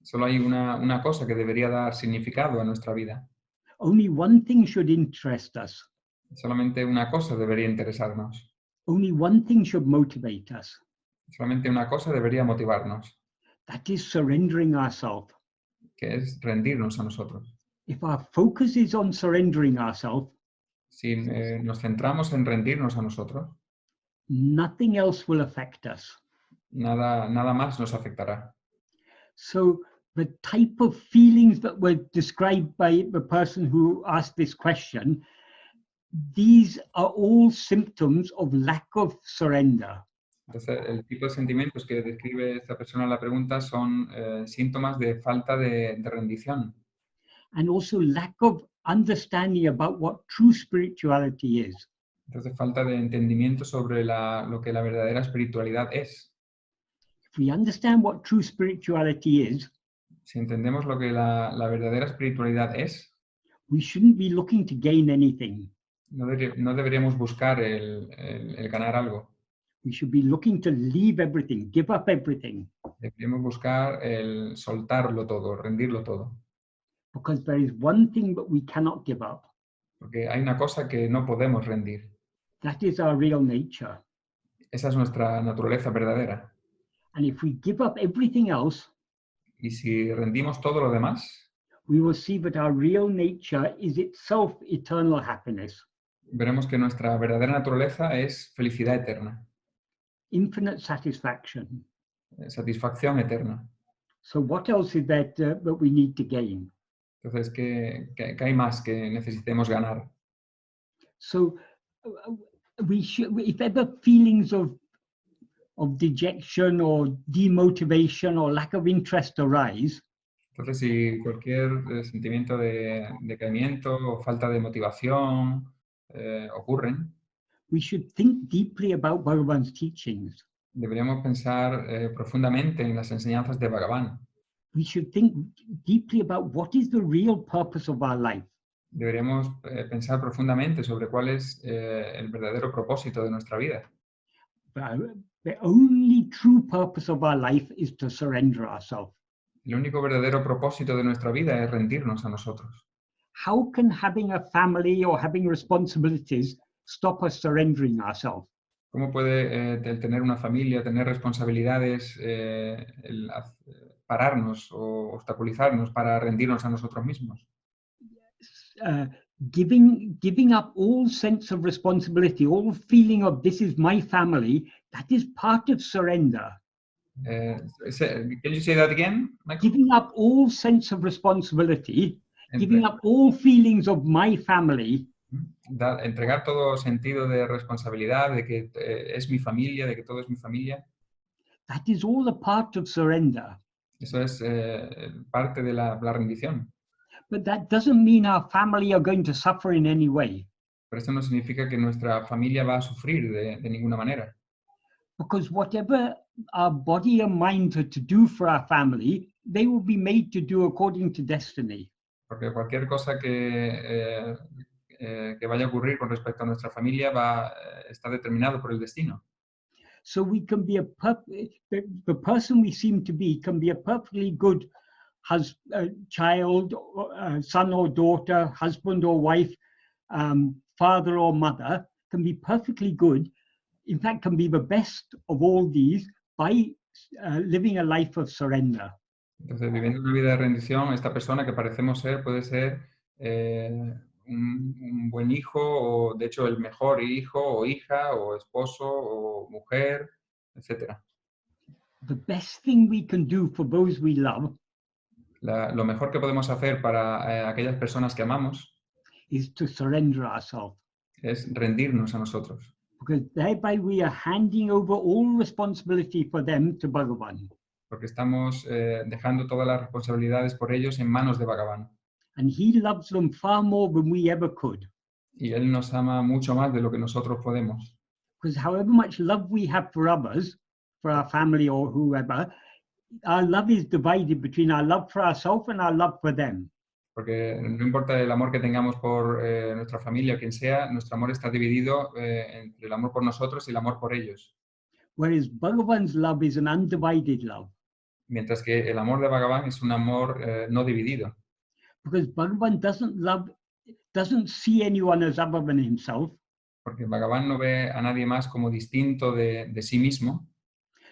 Solo hay una cosa que debería dar significado a nuestra vida. Only one thing should interest us. Solamente una cosa debería interesarnos. Only one thing should motivate us. Solamente una cosa debería motivarnos, That is surrendering ourselves. que es rendirnos a nosotros. If our focus is on surrendering ourselves, Si nos centramos en rendirnos a nosotros, nothing else will affect us. nada más nos afectará. So the type of feelings that were described by the person who asked this question, these are all symptoms of lack of surrender. Entonces, el tipo de sentimientos que describe esta persona en la pregunta son síntomas de falta de rendición And also lack of understanding about what true spirituality is. Entonces, falta de entendimiento sobre lo que la verdadera espiritualidad es. If we understand what true spirituality is, Si entendemos lo que la verdadera espiritualidad es, we shouldn't be looking to gain anything. no deberíamos buscar el ganar algo. We should be looking to leave everything, give up everything, Deberíamos buscar el soltarlo todo, rendirlo todo. because there is one thing that we cannot give up. Porque hay una cosa que no podemos rendir. That is our real nature. Esa es nuestra naturaleza verdadera. And if we give up everything else, Y si rendimos todo lo demás, we will see that our real nature is itself eternal happiness, veremos que nuestra verdadera naturaleza es felicidad eterna, infinite satisfaction. satisfacción eterna. So what else is that we need to gain? Entonces, ¿qué hay más que necesitemos ganar? So we should, if ever feelings of dejection or demotivation or lack of interest arise, Entonces, si cualquier sentimiento de decaimiento o falta de motivación ocurren, we should think deeply about Bhagavan's teachings. deberíamos pensar profundamente en las enseñanzas de Bhagavan. We should think deeply about what is the real purpose of our life. Deberíamos pensar profundamente sobre cuál es el verdadero propósito de nuestra vida. The only true purpose of our life is to surrender ourselves. El único verdadero propósito de nuestra vida es rendirnos a nosotros. How can having a family or having responsibilities stop us surrendering ourselves? ¿Cómo puede el tener una familia, tener responsabilidades, pararnos o obstaculizarnos para rendirnos a nosotros mismos? Giving up all sense of responsibility, all feeling of this is my family, that is part of surrender. Can you say that again, Michael? Giving up all sense of responsibility, giving up all feelings of my family. Entregar todo sentido de responsabilidad, de que es mi familia, de que todo es mi familia. That is all a part of surrender. Eso es parte de la rendición. But that doesn't mean our family are going to suffer in any way. Pero esto no significa que nuestra familia va a sufrir de ninguna manera. Because whatever our body and mind are to do for our family, they will be made to do according to destiny. Porque cualquier cosa que vaya a ocurrir con respecto a nuestra familia está determinado por el destino. So we can be the person we seem to be can be a perfectly good child, son or daughter, husband or wife, father or mother, can be perfectly good. In fact, can be the best of all these by living a life of surrender. Entonces, viviendo una vida de rendición, esta persona que parecemos ser puede ser un buen hijo, o de hecho el mejor hijo, o hija, o esposo, o mujer, etc. The best thing we can do for those we love Lo mejor que podemos hacer para aquellas personas que amamos is to surrender ourselves, es rendirnos a nosotros, because thereby we are handing over all responsibility for them to Bhagavan. porque estamos dejando todas las responsabilidades por ellos en manos de Bhagavan. And he loves them far more than we ever could. Y Él nos ama mucho más de lo que nosotros podemos. Because however much love we have for others, for our family or whoever, our love is divided between our love for ourselves and our love for them. Porque no importa el amor que tengamos por nuestra familia o quien sea, nuestro amor está dividido entre el amor por nosotros y el amor por ellos. Whereas Bhagavan's love is an undivided love. Mientras que el amor de Bhagavan es un amor no dividido. Because Bhagavan doesn't see anyone as other than himself. Porque Bhagavan no ve a nadie más como distinto de sí mismo.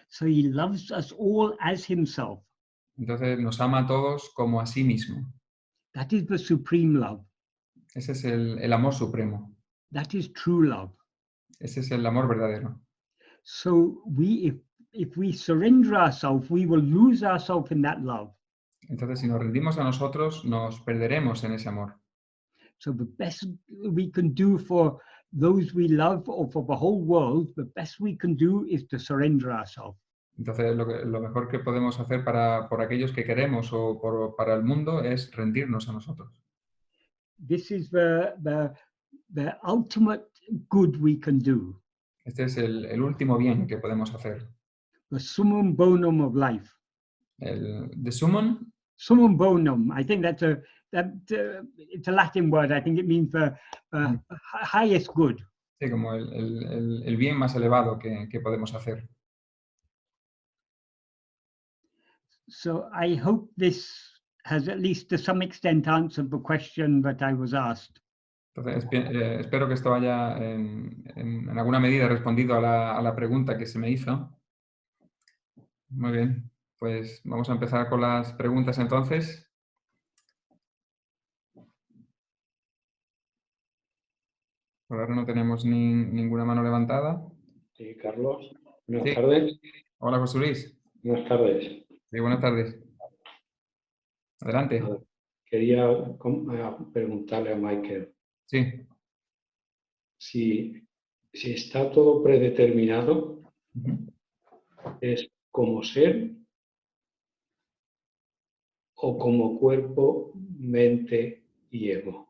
So he loves us all as himself. Entonces nos ama a todos como a sí mismo. That is the supreme love. Ese es el amor supremo. That is true love. Ese es el amor verdadero. So if we surrender ourselves, we will lose ourselves in that love. Entonces, si nos rendimos a nosotros, nos perderemos en ese amor. So the best we can do for those we love or for the whole world, the best we can do is to surrender ourselves. Entonces, lo mejor que podemos hacer por aquellos que queremos o para el mundo es rendirnos a nosotros. This is the ultimate good we can do. Este es el último bien que podemos hacer. The summum bonum of life. The summum? Summum bonum. I think it's a Latin word. I think it means the highest good. Sí, como el bien más elevado que podemos hacer. So I hope this has at least to some extent answered the question that I was asked. Entonces, espero que esto haya en alguna medida respondido a la pregunta que se me hizo. Muy bien, pues vamos a empezar con las preguntas entonces. Por ahora no tenemos ninguna mano levantada. Sí, Carlos. Buenas Sí. tardes. Hola, José Luis. Buenas tardes. Sí, buenas tardes. Adelante. Quería preguntarle a Michael Sí. si está todo predeterminado, ¿es como ser o como cuerpo, mente y ego?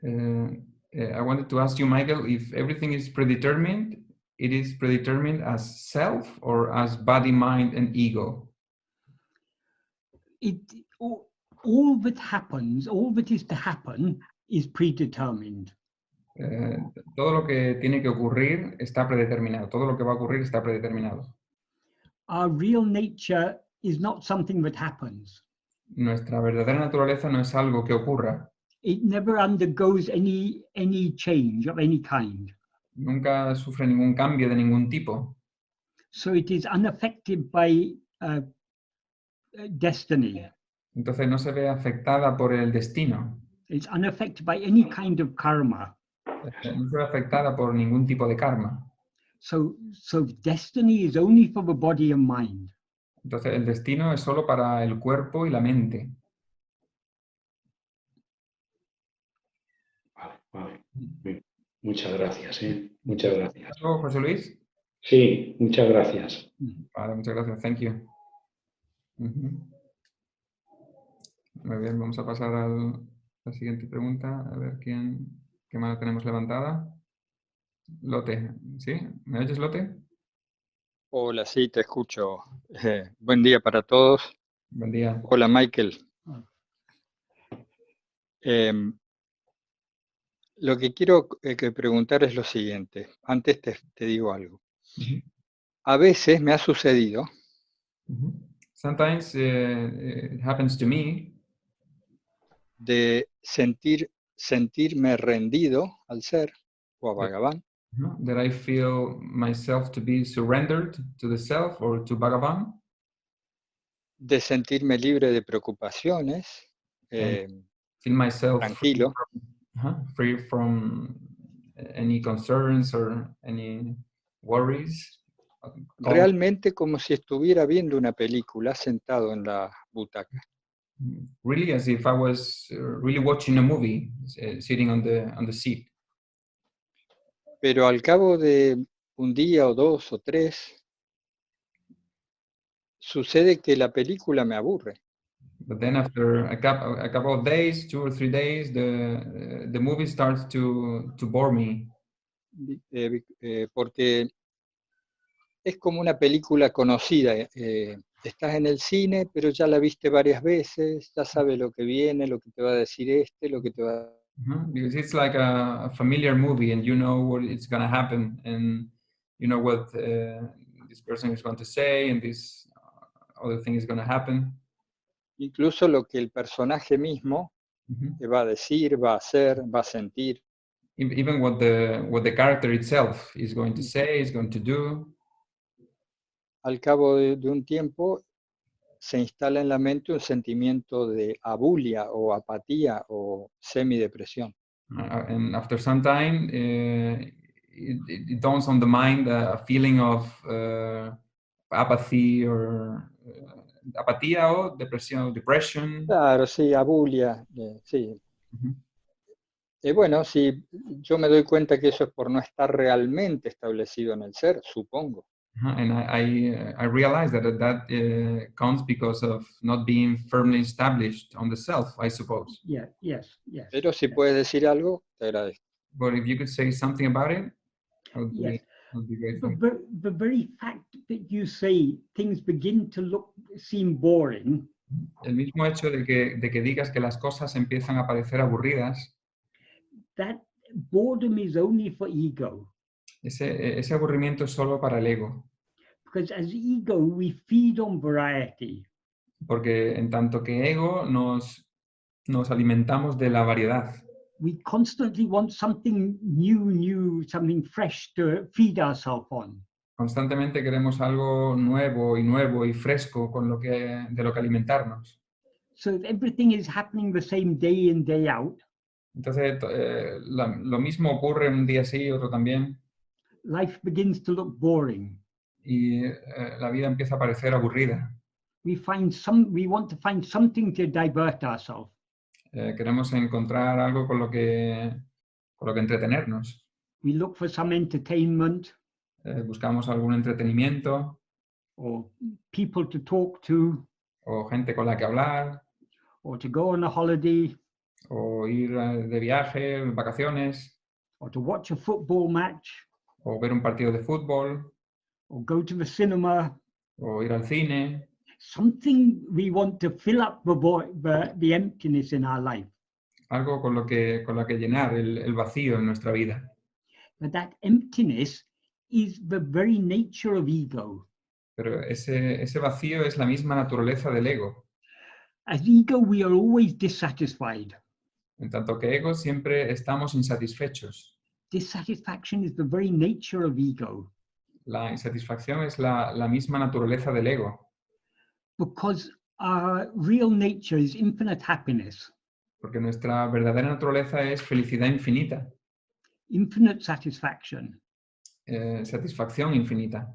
I wanted to ask you, Michael, if everything is predetermined, it is predetermined as self or as body, mind, and ego? All that happens, all that is to happen is predetermined. Todo lo que tiene que ocurrir está predeterminado. Todo lo que va a ocurrir está predeterminado. Our real nature is not something that happens. Nuestra verdadera naturaleza no es algo que ocurra. It never undergoes any change of any kind. Nunca sufre ningún cambio de ningún tipo. So it is unaffected by destiny. Entonces no se ve afectada por el destino. It's unaffected by any kind of karma. No se ve afectada por ningún tipo de karma. So destiny is only for the body and mind. Entonces el destino es solo para el cuerpo y la mente. Vale. Muchas gracias, Muchas gracias. ¿Algo, José Luis? Sí, muchas gracias. Vale, muchas gracias. Thank you. Muy bien, vamos a pasar a la siguiente pregunta. A ver qué mano tenemos levantada. Lote, ¿sí? ¿Me oyes, Lote? Hola, sí, te escucho. Buen día para todos. Buen día. Hola, Michael. Lo que quiero preguntar es lo siguiente. Antes te digo algo. A veces me ha sucedido Sometimes it happens to me de sentirme rendido al ser o a Bhagavan, that I feel myself to be surrendered to the self or to Bhagavan, de sentirme libre de preocupaciones, feel myself tranquilo, free from any concerns or any worries. realmente como si estuviera viendo una película sentado en la butaca. Really, as if I was really watching a movie, sitting on the seat. Pero al cabo de un día o dos o tres, sucede que la película me aburre. But then after a couple of days, 2 or 3 days, the movie starts to bore me. Porque es como una película conocida. Estás en el cine, pero ya la viste varias veces, ya sabes lo que viene, lo que te va a decir lo que te va a... Because it's like a familiar movie, and you know what it's going to happen, and you know what this person is going to say, and this other thing is going to happen. Incluso lo que el personaje mismo te va a decir, va a hacer, va a sentir. Even what the character itself is going to say, is going to do. Al cabo de un tiempo se instala en la mente un sentimiento de abulia o apatía o semidepresión. And after some time, it dawns on the mind a feeling of apathy or apatía o depression. Claro, sí, abulia, sí. Bueno, sí, yo me doy cuenta que eso es por no estar realmente establecido en el ser, supongo. And I realize that comes because of not being firmly established on the self, I suppose. Yeah, yes. Pero si puedes decir algo, te agradezco. But if you could say something about it, I would Yes. be grateful. The very fact that you say things begin to seem boring, El mismo hecho de que digas que las cosas empiezan a parecer aburridas, that boredom is only for ego. ese aburrimiento es solo para el ego. Because as ego, we feed on variety. Porque en tanto que ego nos alimentamos de la variedad. We constantly want something new, something fresh to feed ourselves on. Constantemente queremos algo nuevo y fresco de lo que alimentarnos. So if everything is happening the same day in, day out, Entonces, lo mismo ocurre un día sí, otro también, life begins to look boring. y la vida empieza a parecer aburrida. We want to find something to divert ourselves. Queremos encontrar algo con lo que entretenernos. We look for some entertainment Buscamos algún entretenimiento or people to talk to o gente con la que hablar or to go on a holiday o ir de viaje, vacaciones or to watch a football match o ver un partido de fútbol or go to the cinema. o ir al cine. Something we want to fill up the emptiness in our life. Algo con lo que llenar el vacío en nuestra vida. But that emptiness is the very nature of ego. Pero ese vacío es la misma naturaleza del ego. As ego, we are always dissatisfied. En tanto que ego siempre estamos insatisfechos. Dissatisfaction is the very nature of ego. La insatisfacción es la misma naturaleza del ego. Because our real nature is infinite happiness. Porque nuestra verdadera naturaleza es felicidad infinita. Infinite satisfaction. Satisfacción infinita.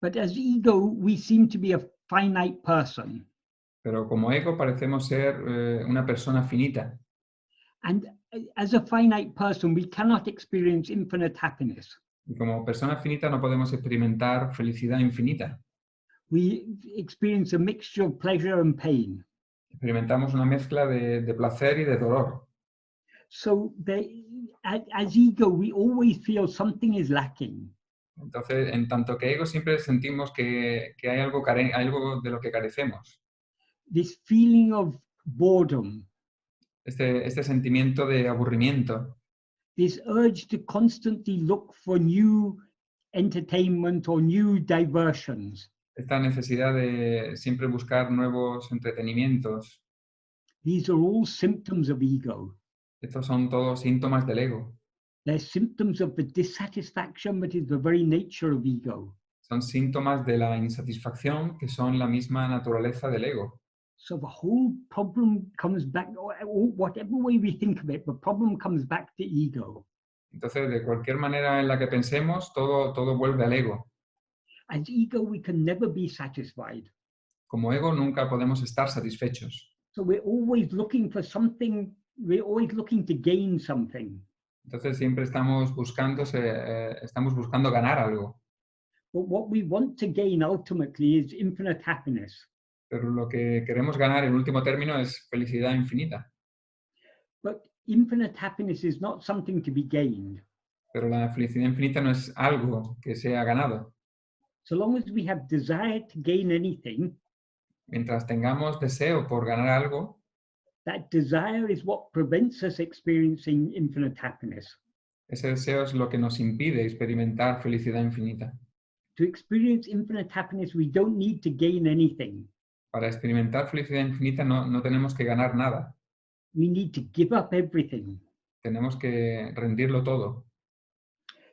But as ego, we seem to be a finite person. Pero como ego parecemos ser una persona finita. And as a finite person, we cannot experience infinite happiness. Y como persona finita no podemos experimentar felicidad infinita. We experience a mixture of pleasure and pain. Experimentamos una mezcla de placer y de dolor. So as ego, we always feel something is lacking. Entonces, en tanto que ego siempre sentimos que hay algo de lo que carecemos. This feeling of boredom. Este sentimiento de aburrimiento. This urge to constantly look for new entertainment or new diversions. esta necesidad de siempre buscar nuevos entretenimientos, These are all symptoms of ego. estos son todos síntomas del ego. They're symptoms of the dissatisfaction that is the very nature of ego. Son síntomas de la insatisfacción que son la misma naturaleza del ego. So the whole problem comes back, or whatever way we think of it, the problem comes back to ego. Entonces, de cualquier manera en la que pensemos, todo vuelve al ego. As ego, we can never be satisfied. Como ego nunca podemos estar satisfechos. So we're always looking for something, we're always looking to gain something. Entonces siempre estamos buscando ganar algo. But what we want to gain ultimately is infinite happiness. Pero lo que queremos ganar en último término es felicidad infinita. But infinite happiness is not something to be gained. Pero la felicidad infinita no es algo que sea ganado. So long as we have desire to gain anything, Mientras tengamos deseo por ganar algo, that desire is what prevents us experiencing infinite happiness. ese deseo es lo que nos impide experimentar felicidad infinita. To experience infinite happiness, we don't need to gain anything. Para experimentar felicidad infinita no tenemos que ganar nada. We need to give up everything. Tenemos que rendirlo todo.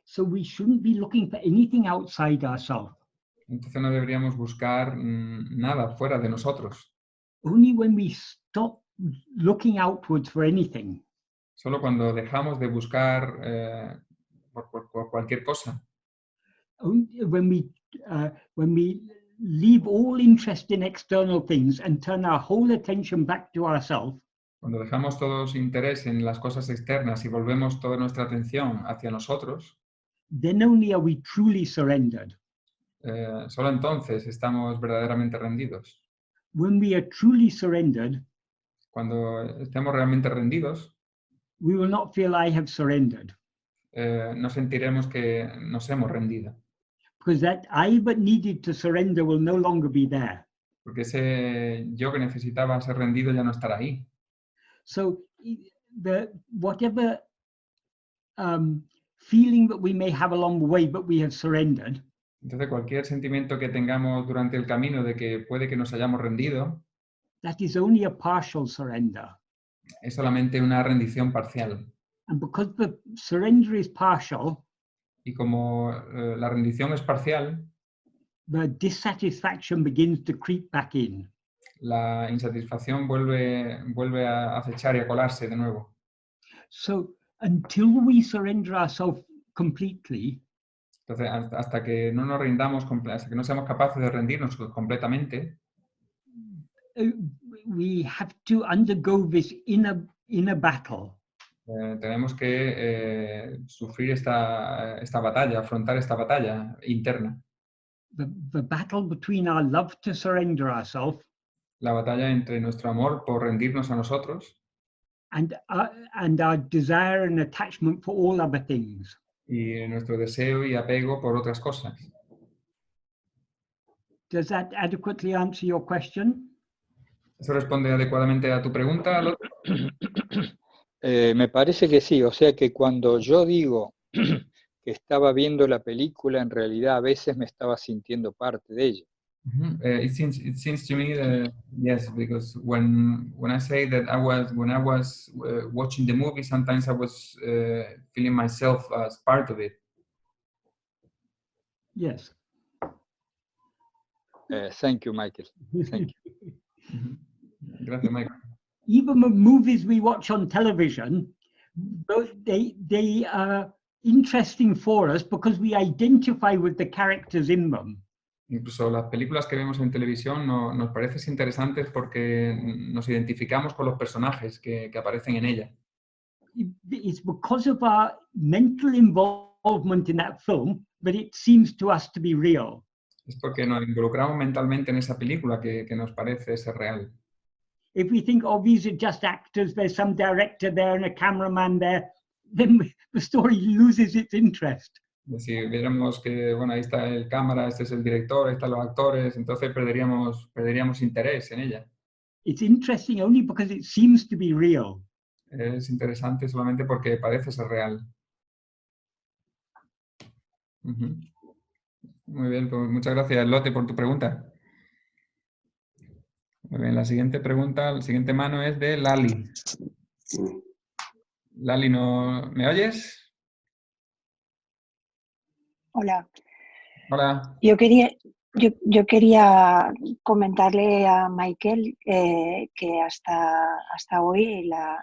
So we shouldn't be looking for anything outside ourselves. Entonces no deberíamos buscar nada fuera de nosotros. Only when we stop looking outwards for anything, Solo cuando dejamos de buscar por cualquier cosa, only when we leave all interest in external things and turn our whole attention back to ourselves, cuando dejamos todos interés en las cosas externas y volvemos toda nuestra atención hacia nosotros, then only are we truly surrendered. solo entonces estamos verdaderamente rendidos. When we are truly surrendered, Cuando estemos realmente rendidos, we will not feel I have surrendered, no sentiremos que nos hemos rendido, because that I that needed to surrender will no longer be there. porque ese yo que necesitaba ser rendido ya no estará ahí. So whatever feeling that we may have along the way, but we have surrendered, Entonces cualquier sentimiento que tengamos durante el camino de que puede que nos hayamos rendido, that is only a partial surrender. es solamente una rendición parcial. And because the surrender is partial, Y como la rendición es parcial, the dissatisfaction begins to creep back in. la insatisfacción vuelve a acechar y a colarse de nuevo. So until we surrender ourselves completely, Entonces, hasta que no nos rindamos, hasta que no seamos capaces de rendirnos completamente, we have to undergo this inner battle. tenemos que sufrir esta batalla, afrontar esta batalla interna. The battle between our love to surrender ourselves La batalla entre nuestro amor por rendirnos a nosotros and our desire and attachment for all other things. y nuestro deseo y apego por otras cosas. Does that adequately answer your question? ¿Eso responde adecuadamente a tu pregunta, Lotte? Me parece que sí, o sea que cuando yo digo que estaba viendo la película, en realidad a veces me estaba sintiendo parte de ella. It seems to me that yes, because when I say that when I was watching the movie, sometimes I was feeling myself as part of it. Yes. Thank you, Michael. Thank you. Gracias, Michael. Even the movies we watch on television, they are interesting for us because we identify with the characters in them. Incluso las películas que vemos en televisión nos parecen interesantes porque nos identificamos con los personajes que aparecen en ella. It's because of our mental involvement in that film that it seems to us to be real. Es porque nos involucramos mentalmente en esa película que nos parece ser real. If we think, oh, these are just actors, there's some director there and a cameraman there, then the story loses its interest. Si viéramos que, bueno, ahí está el cámara, este es el director, ahí están los actores, entonces perderíamos interés en ella. It's interesting only because it seems to be real. Es interesante solamente porque parece ser real. Muy bien, pues muchas gracias, Lotte, por tu pregunta. Muy bien, la siguiente pregunta, la siguiente mano es de Lali. Lali, ¿no me oyes? Hola, Hola. yo quería comentarle a Michael que hasta hoy la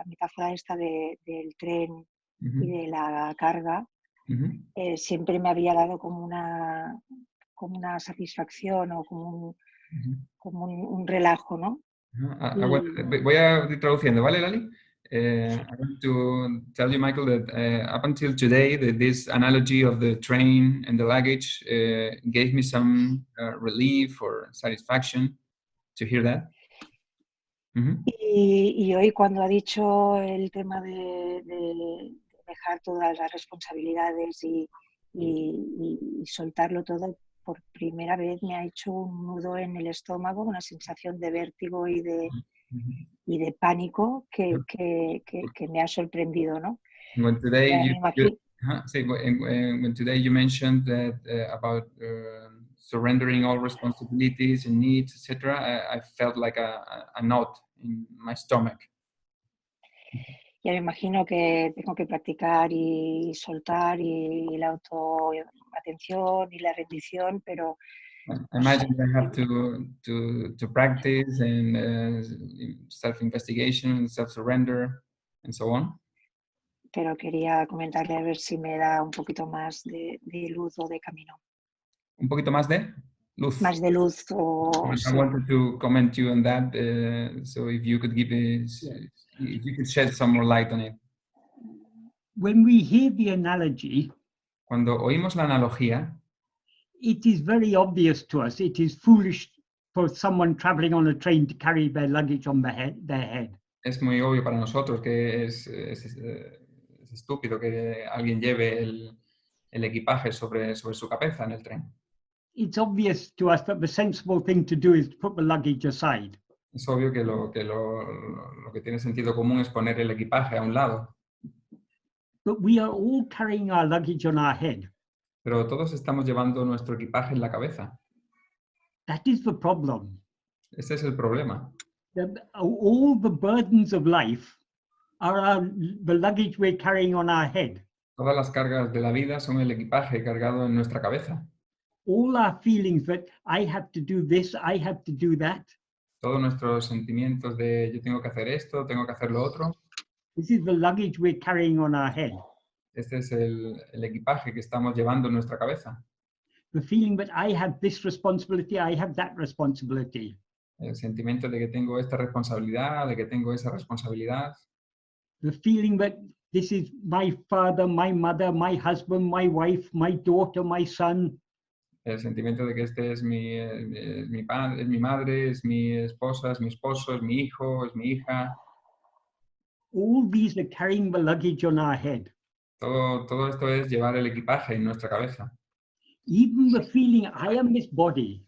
metáfora esta del tren y Ujú, de la carga ujú, siempre me había dado como una satisfacción o ujú. un relajo, ¿no? Voy a ir traduciendo, ¿vale, Lali? I want to tell you, Michael, that up until today, this analogy of the train and the luggage gave me some relief or satisfaction to hear that. Ujú, Y hoy cuando ha dicho el tema de dejar todas las responsabilidades y soltarlo todo, por primera vez me ha hecho un nudo en el estómago, una sensación de vértigo y ujú. de pánico que me ha sorprendido, ¿no? When today Me imagino, say, when today you mentioned that about surrendering all responsibilities and needs, etc., I felt like a knot in my stomach. ya me imagino que tengo que practicar y soltar y la autoatención y la rendición, pero I imagine I have to practice and self-investigation, self-surrender, and so on. pero quería comentarle a ver si me da un poquito más de luz o de camino. Un poquito más de luz. Más de luz o I sí. wanted to comment you on that, so if you could if you could shed some more light on it. When we hear the analogy, Cuando oímos la analogía, it is very obvious to us. It is foolish for someone traveling on a train to carry their luggage on their head. es muy obvio para nosotros que es estúpido que alguien lleve el equipaje sobre su cabeza en el tren. It's obvious to us that the sensible thing to do is to put the luggage aside. Es obvio que lo que tiene sentido común es poner el equipaje a un lado, But we are all carrying our luggage on our head. pero todos estamos llevando nuestro equipaje en la cabeza. That is the problem. Ese es el problema. All the burdens of life are the luggage we're carrying on our head. Todas las cargas de la vida son el equipaje cargado en nuestra cabeza. All our feelings that I have to do this, I have to do that. Todos nuestros sentimientos de yo tengo que hacer esto, tengo que hacer lo otro. This is the luggage we're carrying on our head. Este es el equipaje que estamos llevando en nuestra cabeza. The feeling that I have this responsibility, I have that responsibility. El sentimiento de que tengo esta responsabilidad, de que tengo esa responsabilidad. The feeling that this is my father, my mother, my husband, my wife, my daughter, my son. El sentimiento de que este es mi padre, es mi madre, es mi esposa, es mi esposo, es mi hijo, es mi hija. All these are carrying the luggage on our head. Todo esto es llevar el equipaje en nuestra cabeza. Even the feeling I am this body,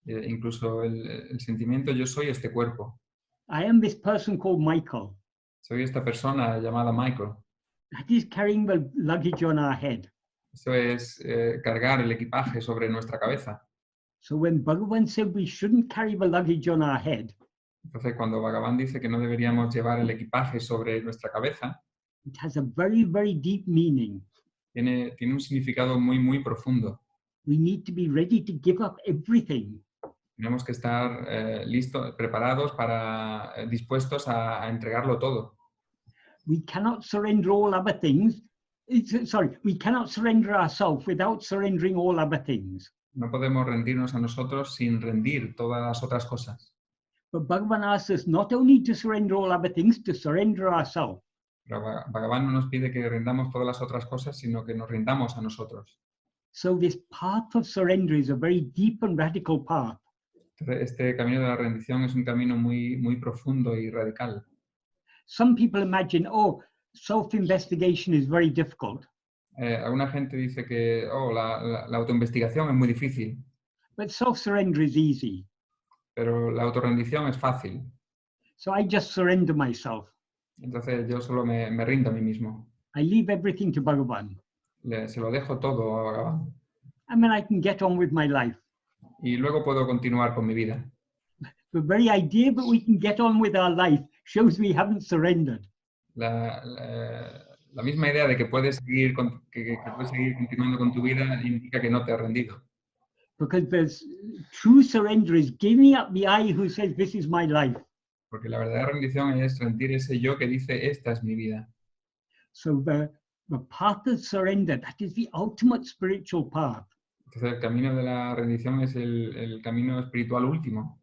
Incluso el sentimiento yo soy este cuerpo. I am this person called Michael. Soy esta persona llamada Michael. That is carrying the luggage on our head. Eso es cargar el equipaje sobre nuestra cabeza. So when Bhagavan said we shouldn't carry the luggage on our head, Entonces, cuando Bhagavan dice que no deberíamos llevar el equipaje sobre nuestra cabeza, it has a very, very deep meaning. tiene un significado muy, muy profundo. We need to be ready to give up everything. Tenemos que estar listos, preparados dispuestos a entregarlo todo. We cannot surrender all other things. We cannot surrender ourselves without surrendering all other things. No podemos rendirnos a nosotros sin rendir todas las otras cosas. But Bhagavan asks us not only to surrender all other things, to surrender ourselves. Pero Bhagavan no nos pide que rindamos todas las otras cosas, sino que nos rindamos a nosotros. So this path of surrender is a very deep and radical path. Entonces, este camino de la rendición es un camino muy, muy profundo y radical. Some people imagine, oh, self-investigation is very difficult. Alguna gente dice que la autoinvestigación es muy difícil, But self-surrender is easy. pero la autorrendición es fácil. So I just surrender myself. Entonces yo solo me rindo a mí mismo. I leave everything to Bhagavan. Se lo dejo todo a Bhagavan. and then I can get on with my life. y luego puedo continuar con mi vida. The very idea that we can get on with our life shows we haven't surrendered. La misma idea de que puedes seguir, que puedes seguir continuando con tu vida indica que no te has rendido. Because there's true surrender is giving up the I who says, this is my life. Porque la verdadera rendición es rendir ese yo que dice, esta es mi vida. So the path of surrender, that is the ultimate spiritual path. Entonces el camino de la rendición es el camino espiritual último.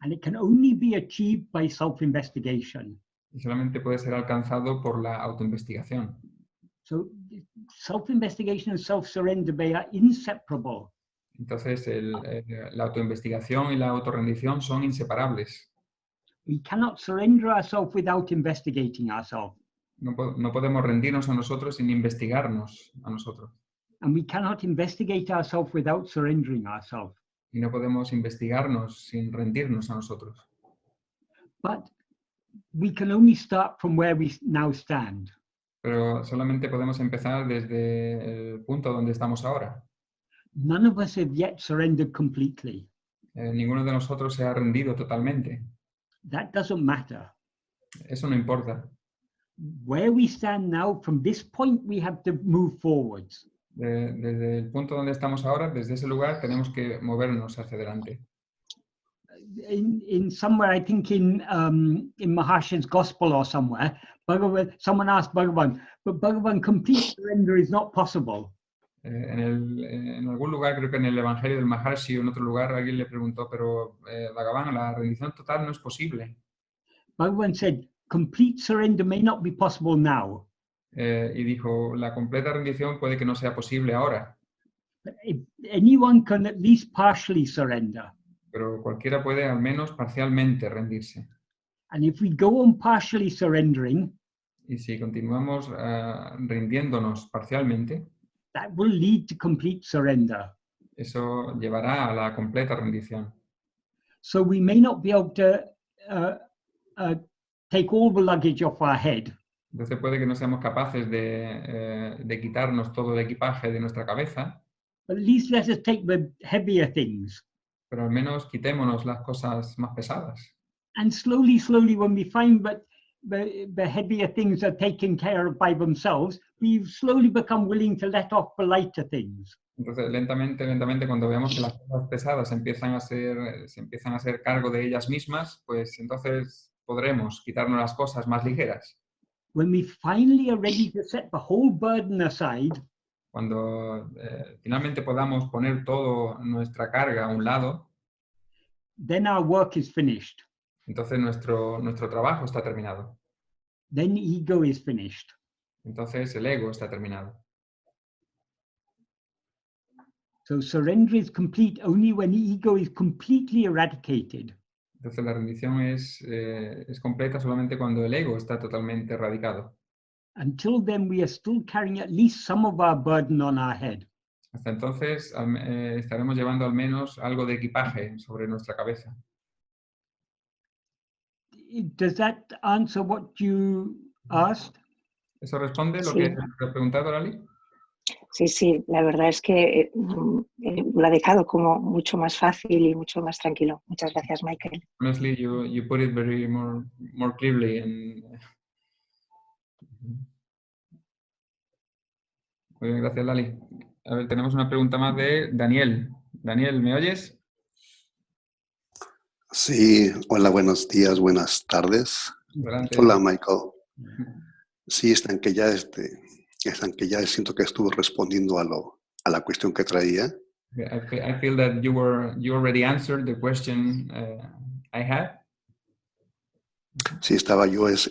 And it can only be achieved by self-investigation. Y solamente puede ser alcanzado por la autoinvestigación. So self-investigation and self-surrender, they are inseparable. Entonces la autoinvestigación y la autorrendición son inseparables. We cannot surrender ourselves without investigating ourselves. No podemos rendirnos a nosotros sin investigarnos a nosotros. And we cannot investigate ourselves without surrendering ourselves. Y no podemos investigarnos sin rendirnos a nosotros. But we can only start from where we now stand. Pero solamente podemos empezar desde el punto donde estamos ahora. None of us have yet surrendered completely. Ninguno de nosotros se ha rendido totalmente. That doesn't matter. Eso no importa. Where we stand now, from this point, we have to move forwards. Desde el punto donde estamos ahora, desde ese lugar, tenemos que movernos hacia adelante. In somewhere, I think in Maharsha's Gospel or somewhere, someone asked Bhagavan, but Bhagavan, complete surrender is not possible. En algún lugar, creo que en el Evangelio del Maharshi o en otro lugar, alguien le preguntó, pero Bhagavan, la rendición total no es posible. Bhagavan said, complete surrender may not be possible now. Y dijo, la completa rendición puede que no sea posible ahora. Anyone can at least partially surrender. Pero cualquiera puede al menos parcialmente rendirse. And if we go on partially surrendering, Y si continuamos rindiéndonos parcialmente, that will lead to complete surrender. eso llevará a la completa rendición. So we may not be able to take all the luggage off our head, Entonces puede que no seamos capaces de quitarnos todo el equipaje de nuestra cabeza, but at least let us take the heavier things. pero al menos quitémonos las cosas más pesadas. And slowly, when we find that the heavier things are taken care of by themselves, we slowly become willing to let off the lighter things. Entonces, lentamente, cuando veamos que las cosas pesadas se empiezan a hacer cargo de ellas mismas, pues entonces podremos quitarnos las cosas más ligeras. When we finally are ready to set the whole burden aside, Cuando finalmente podamos poner toda nuestra carga a un lado, then our work is finished. entonces nuestro trabajo está terminado. Then ego is finished. Entonces el ego está terminado. So surrender is complete only when ego is completely eradicated. Entonces la rendición es completa solamente cuando el ego está totalmente erradicado. Until then, we are still carrying at least some of our burden on our head. Hasta entonces estaremos llevando al menos algo de equipaje sobre nuestra cabeza. Does that answer what you asked? ¿Eso responde lo Sí. que te he preguntado, Lali? Sí, la verdad es que lo ha dejado como mucho más fácil y mucho más tranquilo. Muchas gracias, Michael. Honestly, you put it very more clearly. Muy bien, gracias, Lali. A ver, tenemos una pregunta más de Daniel. Daniel, ¿me oyes? Sí, hola, buenos días, buenas tardes. Adelante. Hola, Michael. Sí, están que ya siento que estuve respondiendo a la cuestión que traía. I feel that you already answered the question I had. Sí, estaba yo es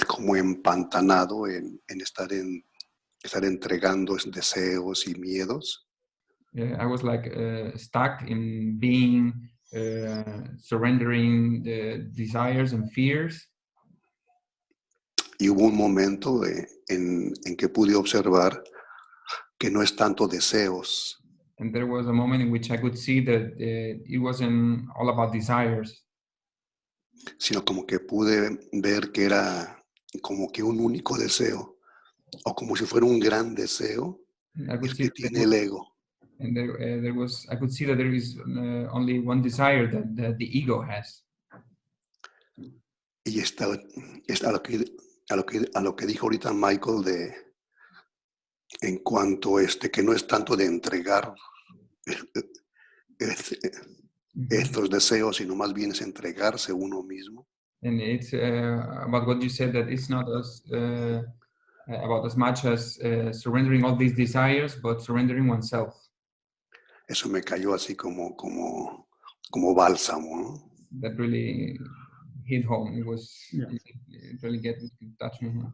como empantanado en estar entregando deseos y miedos. I was like stuck in being surrendering the desires and fears. Y hubo un momento en que pude observar que no es tanto deseos, And there was a moment in which I could see that it wasn't all about desires, sino como que pude ver que era como que un único deseo, o como si fuera un gran deseo I could el see que tiene el ego. And I could see that there is only one desire that the ego has. Y está a lo que dijo ahorita Michael en cuanto que no es tanto de entregar estos deseos, sino más bien es entregarse uno mismo. And it's about what you said, that it's not about as much as surrendering all these desires, but surrendering oneself. Eso me cayó así como bálsamo, ¿no? That really hit home. It was Yeah. it really touched me.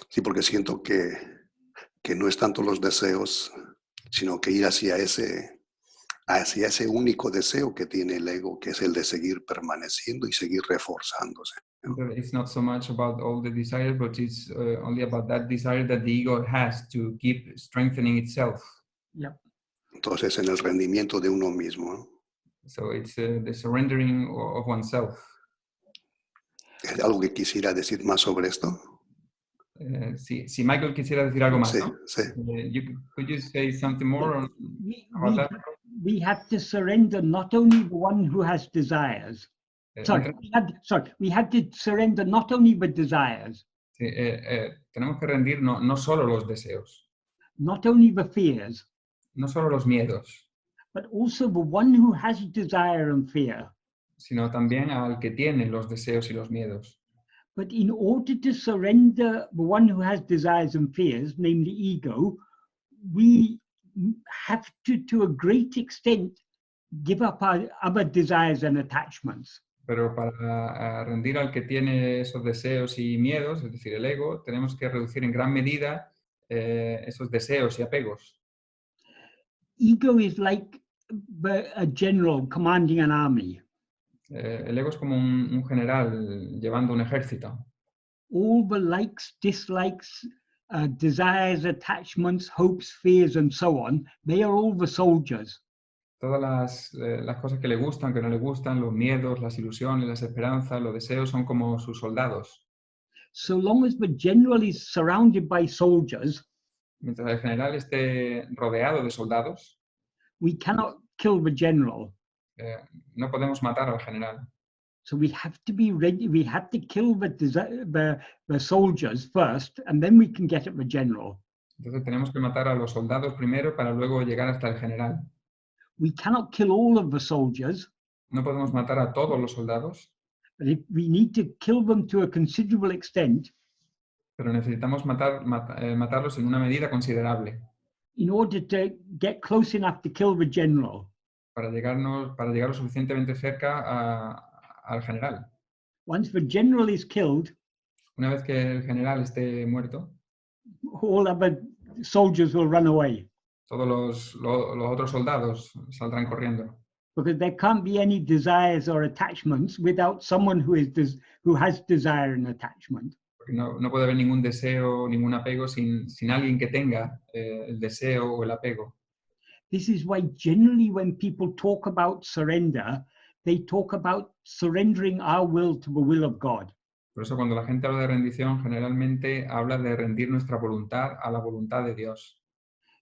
Sí, porque siento que no es tanto los deseos, sino que ir hacia ese único deseo que tiene el ego, que es el de seguir permaneciendo y seguir reforzándose. It's not so much about all the desires, but it's only about that desire that the ego has to keep strengthening itself. Yep. Entonces, en el rendimiento de uno mismo, ¿no? So it's the surrendering of oneself. ¿Es algo que quisiera decir más sobre esto? Si Michael quisiera decir algo más, Sí, ¿no? sí. Could you say something more about that? We have to surrender not only the one who has desires. Sorry, we had to surrender not only the desires, Tenemos que rendir no solo los deseos, not only the fears, no solo los miedos, but also the one who has desire and fear. sino también al que tiene los deseos y los miedos. But in order to surrender the one who has desires and fears, namely ego, we have to a great extent, give up our other desires and attachments. Pero para rendir al que tiene esos deseos y miedos, es decir, el ego, tenemos que reducir en gran medida esos deseos y apegos. Ego is like a general commanding an army. El ego es como un general llevando un ejército. All the likes, dislikes, desires, attachments, hopes, fears, and so on, they are all the soldiers. Todas las cosas que le gustan, que no le gustan, los miedos, las ilusiones, las esperanzas, los deseos son como sus soldados. So long as the general is surrounded by soldiers, Mientras el general esté rodeado de soldados, we cannot kill the general. no podemos matar al general. So we have to be ready. We have to kill the soldiers first, and then we can get at the general. Entonces tenemos que matar a los soldados primero para luego llegar hasta el general. We cannot kill all of the soldiers, No podemos matar a todos los soldados, but if we need to kill them to a considerable extent pero necesitamos matarlos en una medida considerable in order to get close enough to kill the general. para llegar lo suficientemente cerca al general. Once the general is killed, Una vez que el general esté muerto, all other soldiers will run away todos los otros soldados saldrán corriendo. because there can't be any desires or attachments without someone who has desire and attachment. Porque no puede haber ningún deseo, ningún apego sin alguien que tenga el deseo o el apego. This is why generally when people talk about surrender, they talk about surrendering our will to the will of God. Por eso cuando la gente habla de rendición, generalmente habla de rendir nuestra voluntad a la voluntad de Dios.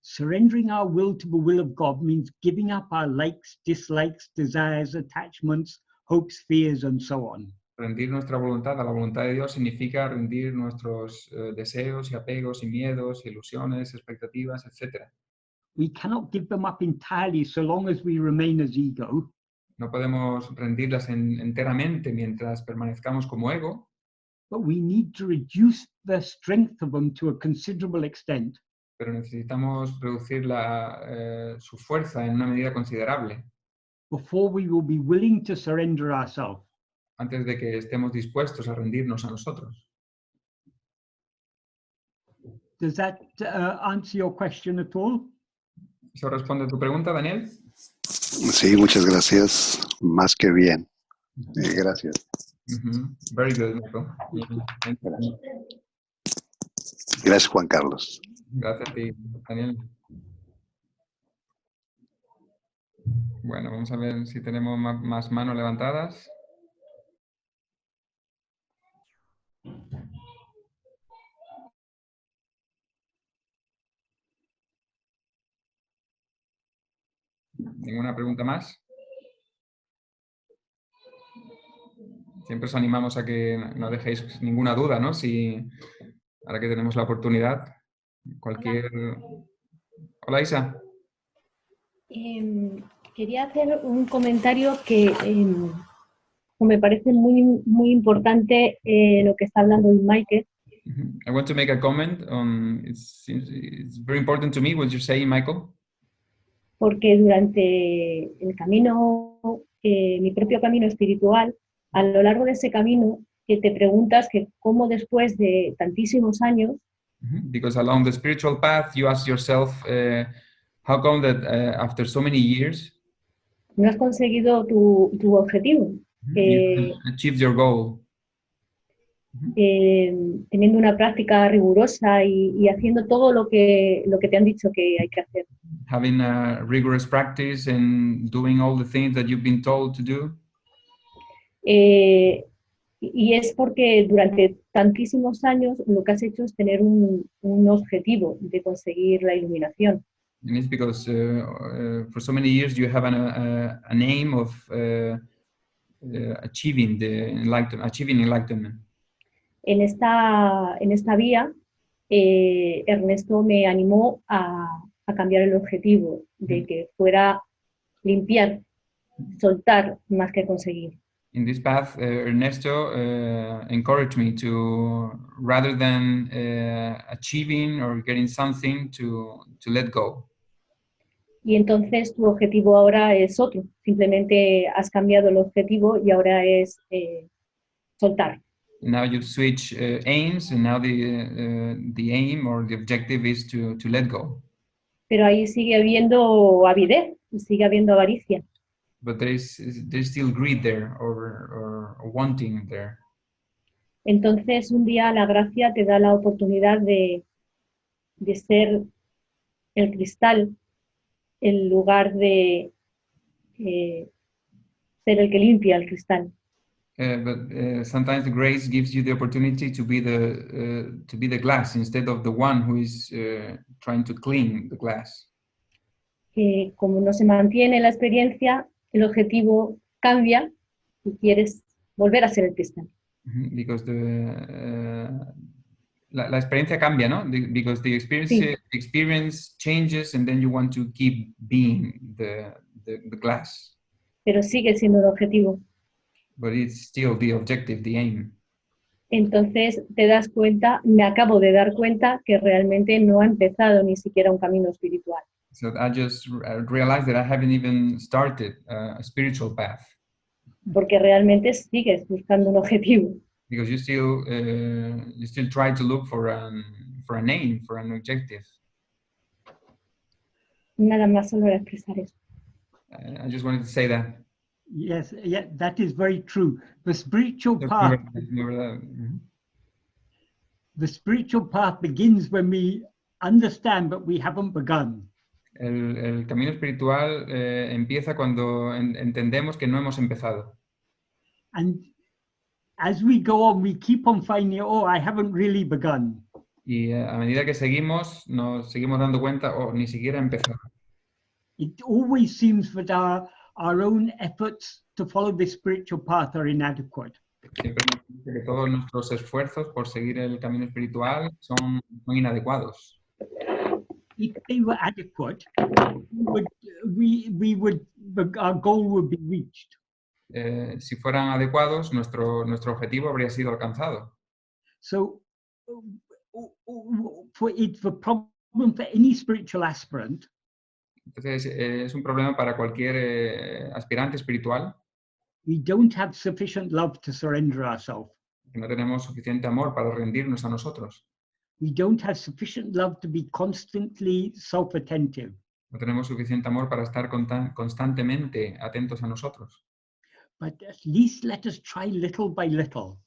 Surrendering our will to the will of God means giving up our likes, dislikes, desires, attachments, hopes, fears, and so on. Rendir nuestra voluntad a la voluntad de Dios significa rendir nuestros deseos y apegos y miedos, ilusiones, expectativas, etc. We cannot give them up entirely so long as we remain as ego. No podemos rendirlas enteramente mientras permanezcamos como ego, But we need to reduce the strength of them to a considerable extent pero necesitamos reducir su fuerza en una medida considerable before we will be willing to surrender ourselves. antes de que estemos dispuestos a rendirnos a nosotros. Does that answer your question at all? ¿Eso responde a tu pregunta, Daniel? Sí, muchas gracias. Más que bien. Gracias. Very good, Michael. Gracias, Juan Carlos. Gracias a ti, Daniel. Bueno, vamos a ver si tenemos más manos levantadas. ¿Ninguna pregunta más? Siempre os animamos a que no dejéis ninguna duda, ¿no? Si ahora que tenemos la oportunidad, cualquier... Hola, Isa. Quería hacer un comentario que me parece muy importante lo que está hablando Michael. I want to make a comment on, it's very important to me what you're saying, Michael. Porque durante el camino, mi propio camino espiritual, a lo largo de ese camino, que te preguntas que cómo después de tantísimos años, Because along the spiritual path, you ask yourself, how come that after so many years, no has conseguido tu objetivo, you achieved your goal, teniendo una práctica rigurosa y haciendo todo lo que te han dicho que hay que hacer. having a rigorous practice and doing all the things that you've been told to do. Y es porque durante tantísimos años lo que has hecho es tener un objetivo de conseguir la iluminación. And it's because for so many years you have an aim of achieving enlightenment. En esta vía, Ernesto me animó a cambiar el objetivo, de que fuera limpiar, soltar más que conseguir. In this path, Ernesto encouraged me to, rather than achieving or getting something, to let go. Y entonces tu objetivo ahora es otro, simplemente has cambiado el objetivo y ahora es soltar. Now you've switched aims, and now the aim or the objective is to let go. Pero ahí sigue habiendo avidez, sigue habiendo avaricia. But there's still greed there, or wanting there. Entonces un día la gracia te da la oportunidad de ser el cristal en lugar de ser el que limpia el cristal. But sometimes the grace gives you the opportunity to be the glass instead of the one who is trying to clean the glass. Como no se mantiene la experiencia, el objetivo cambia y quieres volver a ser el cristal. Because la experiencia cambia, ¿no? Because the experience changes, and then you want to keep being the glass. Pero sigue siendo el objetivo. But it's still the objective, the aim. Entonces te das cuenta, me acabo de dar cuenta que realmente no ha empezado ni siquiera un camino espiritual. So I just realized that I haven't even started a spiritual path. Porque realmente sigues buscando un objetivo. Because you still try to look for an aim, for an objective. Nada más solo era expresar eso. I just wanted to say that. Yes, yeah, that is very true. The spiritual path, the spiritual path begins when we understand but we haven't begun. El camino espiritual empieza cuando entendemos que no hemos empezado. And as we go on, we keep on finding, oh, I haven't really begun. Y a medida que seguimos, nos seguimos dando cuenta, oh, ni siquiera he empezado. It always seems that our own efforts to follow this spiritual path are inadequate. Siempre nos parece que todos nuestros esfuerzos por seguir el camino espiritual son inadecuados. If they were adequate, our goal would be reached. Si fueran adecuados, nuestro objetivo habría sido alcanzado. So, the problem for any spiritual aspirant. Entonces, es un problema para cualquier aspirante espiritual. We don't have sufficient love to surrender ourselves. Que no tenemos suficiente amor para rendirnos a nosotros. We don't have sufficient love to be constantly self-attentive. No tenemos suficiente amor para estar constantemente atentos a nosotros. But at least let us try little by little.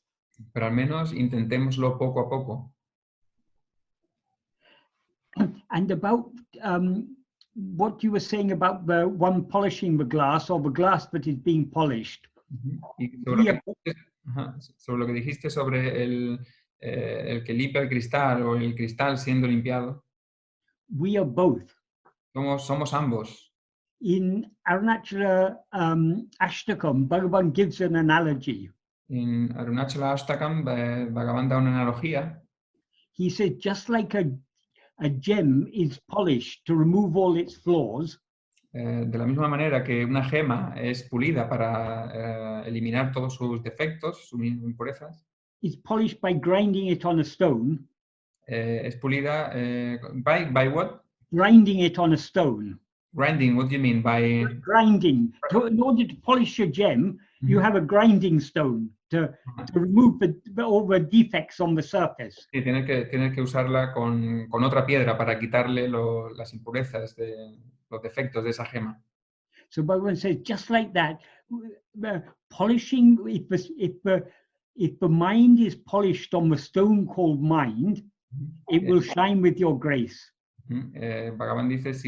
Pero al menos intentémoslo poco a poco. And about what you were saying about the one polishing the glass or the glass that is being polished. Y sobre lo que dijiste sobre el que limpia el cristal o el cristal siendo limpiado. We are both. Somos ambos. In Arunachala Ashtakam, Bhagavan gives an analogy. En Arunachala Ashtakam, Bhagavan da una analogía. He says, just like a gem is polished to remove all its flaws, De la misma manera que una gema es pulida para eliminar todos sus defectos, sus impurezas, it's polished by grinding it on a stone, es pulida by what? grinding it on a stone. Grinding, what do you mean? By Grinding. In order to polish a gem, you have a grinding stone to remove all the defects on the surface. Sí, tienes que usarla con otra piedra para quitarle las impurezas, los defectos de esa gema. So Bhagavan says, just like that, polishing, if the mind is polished on the stone called mind, it will shine with your grace. Bhagavan dice,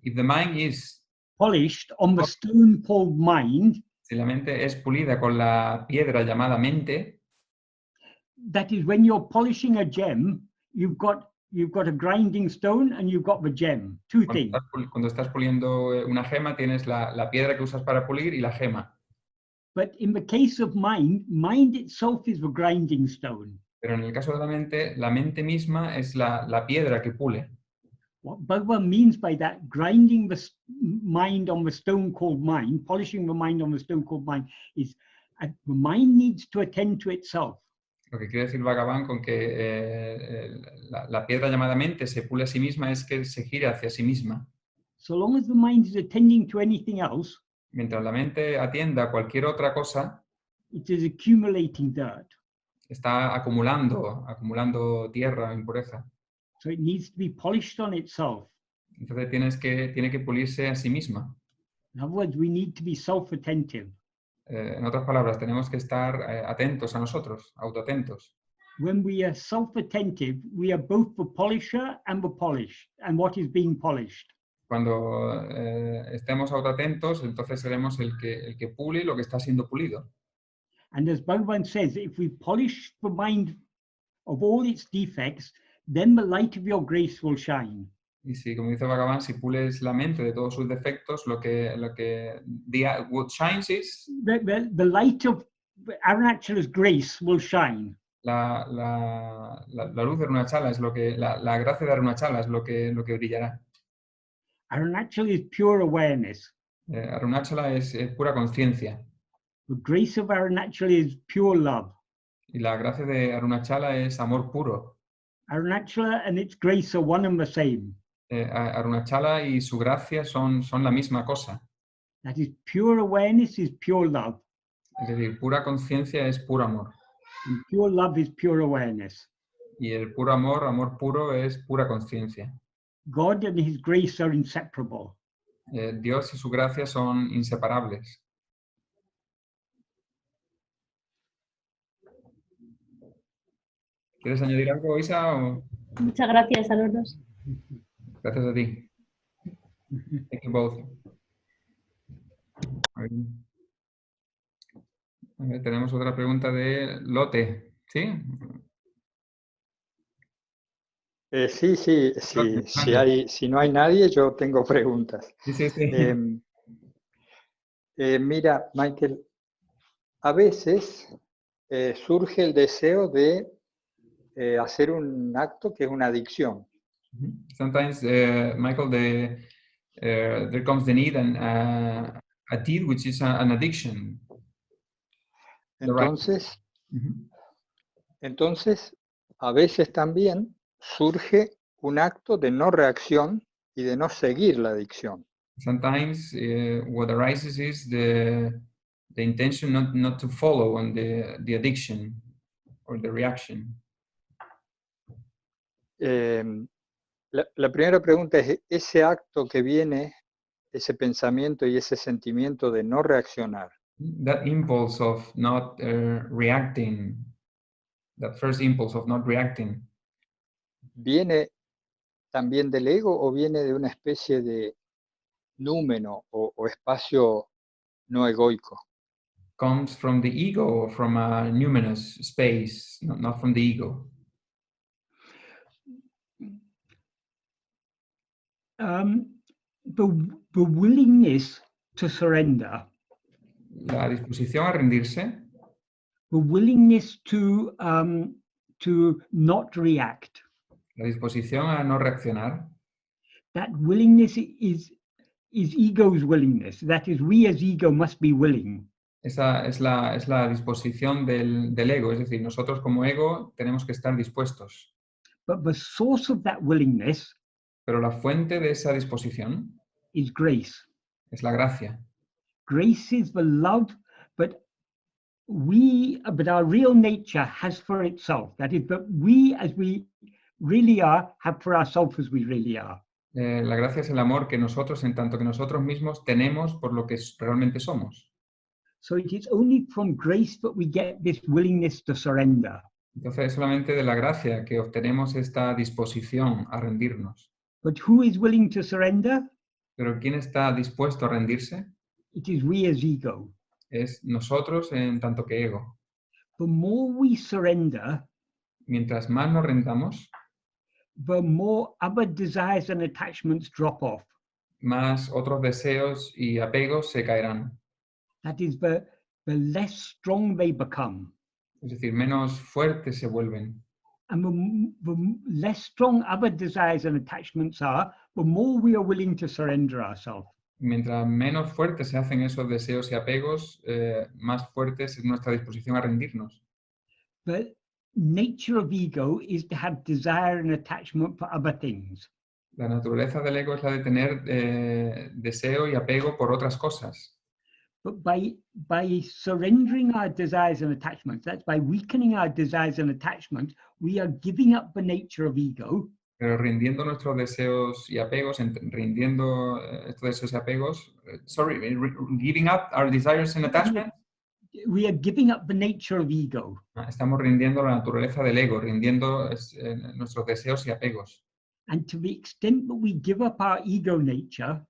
if the mind is Polished on the stone called mind, si la mente es pulida con la piedra llamada mente, that is when you're polishing a gem, you've got a grinding stone and you've got the gem, two things. Cuando estás puliendo una gema, tienes la piedra que usas para pulir y la gema. But in the case of mind itself is the grinding stone. Pero en el caso de la mente misma es la piedra que pule. What Bhagavan means by that, grinding the mind on the stone called mind, polishing the mind on the stone called mind, is the mind needs to attend to itself. Lo que quiere decir Bhagavan con que la piedra llamada mente se pule a sí misma es que se gira hacia sí misma. So long as the mind is attending to anything else, Mientras la mente atienda a cualquier otra cosa, it is accumulating dirt. está acumulando tierra, impureza. So it needs to be polished on itself. Entonces tiene que pulirse a sí misma. In other words, we need to be self-attentive. En otras palabras, tenemos que estar atentos a nosotros, autoatentos. When we are self-attentive, we are both the polisher and the polished, and what is being polished. Cuando estemos autoatentos, entonces seremos el que pule lo que está siendo pulido. And as Bhagavan says, if we polish the mind of all its defects, then the light of your grace will shine. Y si, como dice Bhagavan, si pules la mente de todos sus defectos, what shines is The light of Arunachala's grace will shine. la luz de Arunachala es la gracia de Arunachala es lo que brillará. Arunachala is pure awareness. Arunachala es pura conciencia. The grace of Arunachala is pure love. Y la gracia de Arunachala es amor puro. Arunachala and its grace are one and the same. Arunachala y su gracia son la misma cosa. That is, pure awareness is pure love. Es decir, pura conciencia es puro amor. And pure love is pure awareness. Y el puro amor puro es pura conciencia. God and his grace are inseparable. Dios y su gracia son inseparables. ¿Quieres añadir algo, Isa? O... Muchas gracias a los dos. Gracias a ti. Thank you both. A ver, tenemos otra pregunta de Lotte, ¿sí? Sí, si no hay nadie, yo tengo preguntas. Sí. Mira, Michael, a veces surge el deseo de hacer un acto que es una adicción. Sometimes, Michael, there comes the need and a deed which is an addiction. Entonces, a veces también surge un acto de no reacción y de no seguir la adicción. Sometimes what arises is the intention not to follow on the addiction or the reaction. La primera pregunta es, ese acto que viene, ese pensamiento y ese sentimiento de no reaccionar. That impulse of not reacting, that first impulse of not reacting. ¿Viene también del ego o viene de una especie de númeno o espacio no egoico? Comes from the ego or from a numinous space, not from the ego. the willingness to surrender, La disposición a rendirse, the willingness to not react. la disposición a no reaccionar, That willingness is ego's willingness. That is, we as ego must be willing. esa es la disposición del ego, es decir, nosotros como ego tenemos que estar dispuestos. But the source of that willingness Pero la fuente de esa disposición is grace. es la gracia. Grace is the love, but our real nature has for itself. That is, that we as we really are have for ourselves as we really are. La gracia es el amor que nosotros, en tanto que nosotros mismos, tenemos por lo que realmente somos. So it is only from grace that we get this willingness to surrender. Entonces es solamente de la gracia que obtenemos esta disposición a rendirnos. But who is willing to surrender? Pero ¿quién está dispuesto a rendirse? It is we as ego. Es nosotros en tanto que ego. The more we surrender, Mientras más nos rendamos, the more other desires and attachments drop off. más otros deseos y apegos se caerán. That is, the less strong they become. Es decir, menos fuertes se vuelven. And the less strong other desires and attachments are, the more we are willing to surrender ourselves. Mientras menos fuertes se hacen esos deseos y apegos, más fuertes es nuestra disposición a rendirnos. The nature of ego is to have desire and attachment for other things. La naturaleza del ego es la de tener deseo y apego por otras cosas. But by surrendering our desires and attachments, that's by weakening our desires and attachments, we are giving up the nature of ego. Pero rindiendo nuestros deseos y apegos, rindiendo estos deseos y apegos, giving up our desires and attachments, We are giving up the nature of ego. estamos rindiendo la naturaleza del ego, rindiendo nuestros deseos y apegos. And to the extent that we give up our ego nature,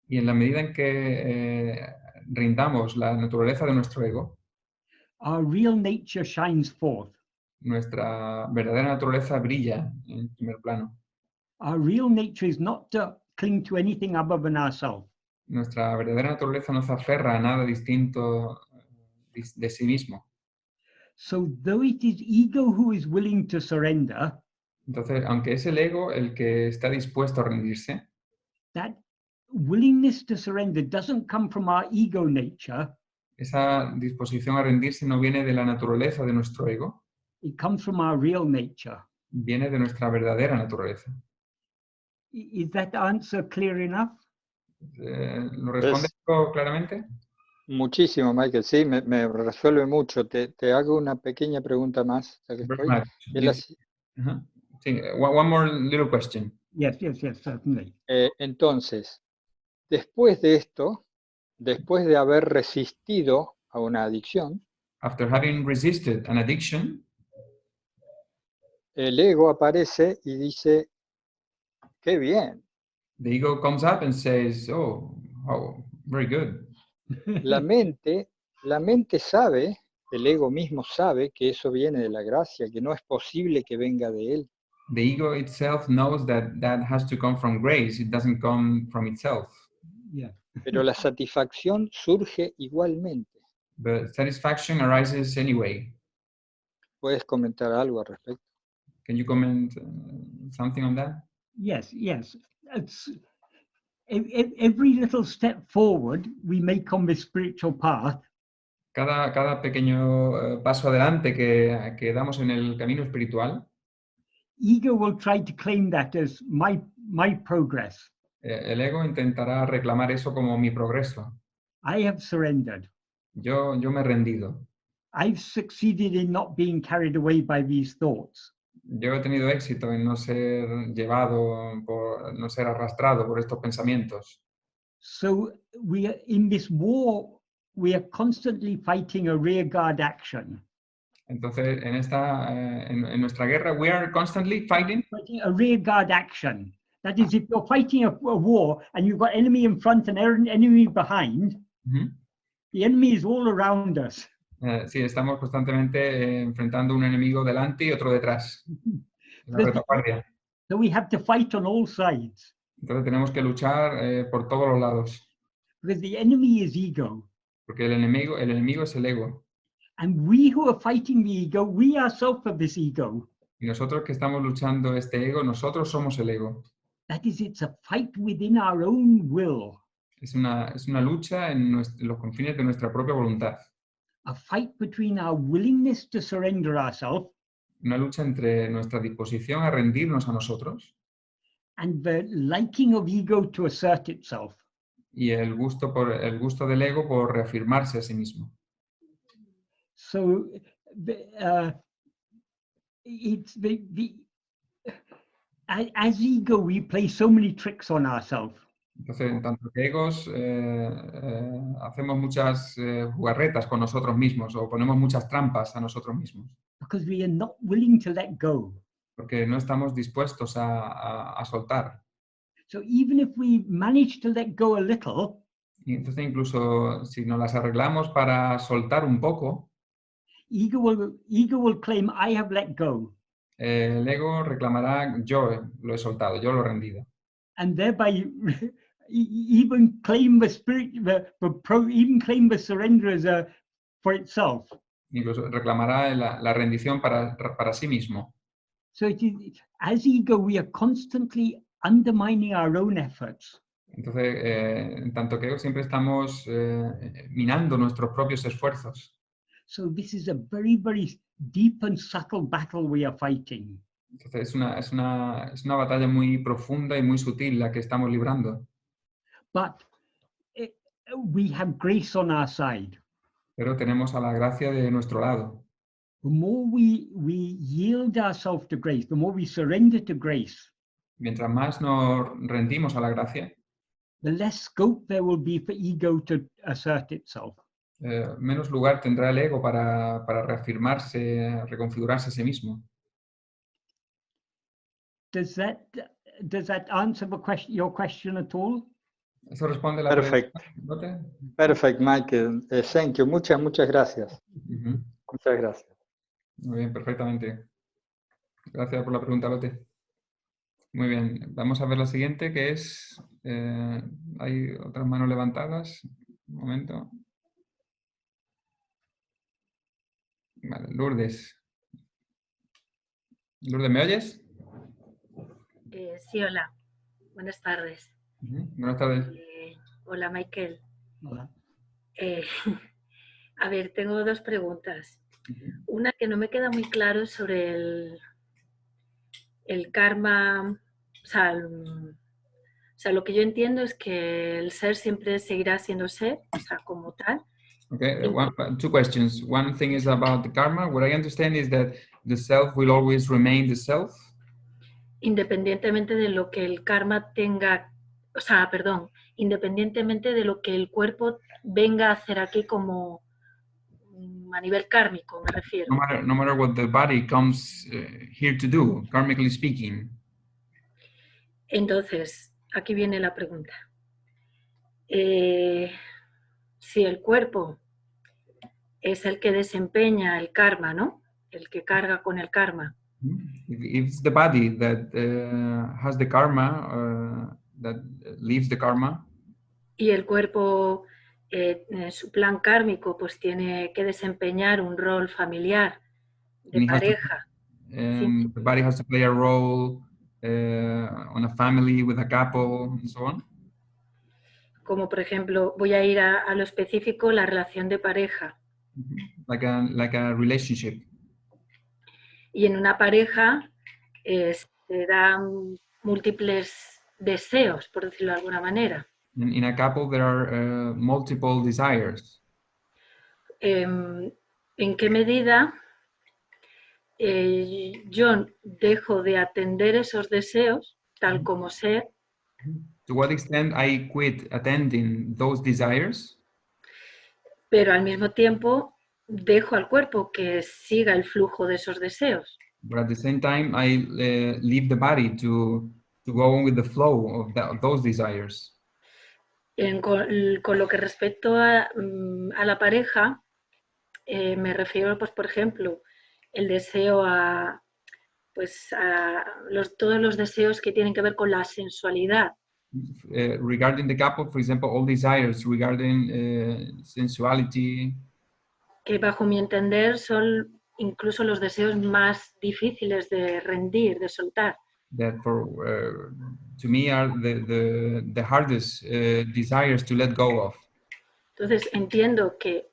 Y en la medida en que rindamos la naturaleza de nuestro ego, our real nature shines forth. nuestra verdadera naturaleza brilla en primer plano. Our real nature is not to cling to anything other than ourselves. Nuestra verdadera naturaleza no se aferra a nada distinto de sí mismo. So though it is ego who is willing to surrender, Entonces, aunque es el ego el que está dispuesto a rendirse, that willingness to surrender doesn't come from our ego nature. esa disposición a rendirse no viene de la naturaleza de nuestro ego, It comes from our real nature. viene de nuestra verdadera naturaleza. Is that answer clear enough? ¿Lo responde claramente? Muchísimo, Michael. Sí, me resuelve mucho. Te hago una pequeña pregunta más. Ya que Very estoy. much. Es la Yes. Sí, one more little question. Yes, certainly. Entonces, después de esto, después de haber resistido a una adicción, After having resisted an addiction, el ego aparece y dice, qué bien, the ego comes up and says, oh, very good. la mente sabe, el ego mismo sabe que eso viene de la gracia, que no es posible que venga de él. The ego itself knows that has to come from grace. It doesn't come from itself. Yeah. Pero la satisfacción surge igualmente. But satisfaction arises anyway. ¿Puedes comentar algo al respecto? Can you comment something on that? Yes. It's every little step forward we make on this spiritual path Cada pequeño paso adelante que damos en el camino espiritual, ego will try to claim that as my progress. el ego intentará reclamar eso como mi progreso. I have surrendered. Yo me he rendido. I've succeeded in not being carried away by these thoughts. Yo he tenido éxito en no ser no ser arrastrado por estos pensamientos. So we are in this war. We are constantly fighting a rearguard action. Entonces, en nuestra guerra, we are constantly fighting A rearguard action. That is, if you're fighting a war and you've got enemy in front and enemy behind, the enemy is all around us. Sí, estamos constantemente enfrentando un enemigo delante y otro detrás. La retaguardia. So we have to fight on all sides. Entonces tenemos que luchar por todos los lados, because the enemy is ego. porque el enemigo es el ego. And we who are fighting the ego, we ourselves are this ego. Y nosotros que estamos luchando este ego, nosotros somos el ego. That is, it's a fight within our own will, Es una lucha en los confines de nuestra propia voluntad. a fight between our willingness to surrender ourselves Una lucha entre nuestra disposición a rendirnos a nosotros and the liking of ego to assert itself. y el gusto del ego por reafirmarse a sí mismo. So it's as ego, we play so many tricks on ourselves. Entonces, en tanto que egos, hacemos muchas jugarretas con nosotros mismos o ponemos muchas trampas a nosotros mismos, Because we are not willing to let go. porque no estamos dispuestos a soltar. So even if we manage to let go a little, Y entonces, incluso si nos las arreglamos para soltar un poco, ego will claim, I have let go. el ego reclamará, yo lo he soltado, yo lo he rendido. And thereby even claim the spirit, even claim the surrender as for itself. Incluso reclamará la rendición para sí mismo. So it is, as ego, we are constantly undermining our own efforts. Entonces, en tanto que ego, siempre estamos minando nuestros propios esfuerzos. So this is a very, very deep and subtle battle we are fighting. Entonces, es una batalla muy profunda y muy sutil la que estamos librando. But we have grace on our side. Pero tenemos a la gracia de nuestro lado. The more we yield ourselves to grace, the more we surrender to grace, Mientras más nos rendimos a la gracia, the less scope there will be for ego to assert itself. menos lugar tendrá el ego para reafirmarse, reconfigurarse a sí mismo. Does that answer your question at all? ¿Eso responde a la Perfecto. pregunta? Perfect, Michael. Thank you. Muchas gracias. Ujú. Muchas gracias. Muy bien, perfectamente. Gracias por la pregunta, Lotte. Muy bien, vamos a ver la siguiente, que es... hay otras manos levantadas. Un momento. Vale, Lourdes. Lourdes, ¿me oyes? Sí, hola. Buenas tardes. Ujú. Buenas tardes. Hola, Michael. Hola. A ver, tengo dos preguntas. Ujú. Una que no me queda muy claro sobre el karma. O sea, lo que yo entiendo es que el ser siempre seguirá siendo ser, o sea, como tal. Okay, two questions. One thing is about the karma. What I understand is that the self will always remain the self. Independientemente de lo que el karma tenga, o sea, perdón, independientemente de lo que el cuerpo venga a hacer aquí como a nivel kármico, me refiero. No matter what the body comes here to do, karmically speaking. Entonces, aquí viene la pregunta. Si el cuerpo es el que desempeña el karma, ¿no? El que carga con el karma. If it's the body that has the karma, that leaves the karma. Y el cuerpo, en su plan kármico, pues tiene que desempeñar un rol familiar, de pareja. The body has to play a role on a family, with a couple, and so on. Como por ejemplo, voy a ir a lo específico, la relación de pareja. Like a relationship. Y en una pareja se dan múltiples deseos, por decirlo de alguna manera. In a couple there are multiple desires. ¿En qué medida yo dejo de atender esos deseos tal como ser? To what extent I quit attending those desires? Pero al mismo tiempo dejo al cuerpo que siga el flujo de esos deseos. But at the same time, I leave the body to go on with the flow of those desires. Con lo que respecto a la pareja, me refiero, pues, por ejemplo, el deseo todos los deseos que tienen que ver con la sensualidad, regarding the couple, for example, all desires regarding sensuality, que bajo mi entender son incluso los deseos más difíciles de rendir, de soltar. that to me are the hardest desires to let go of. Entonces entiendo que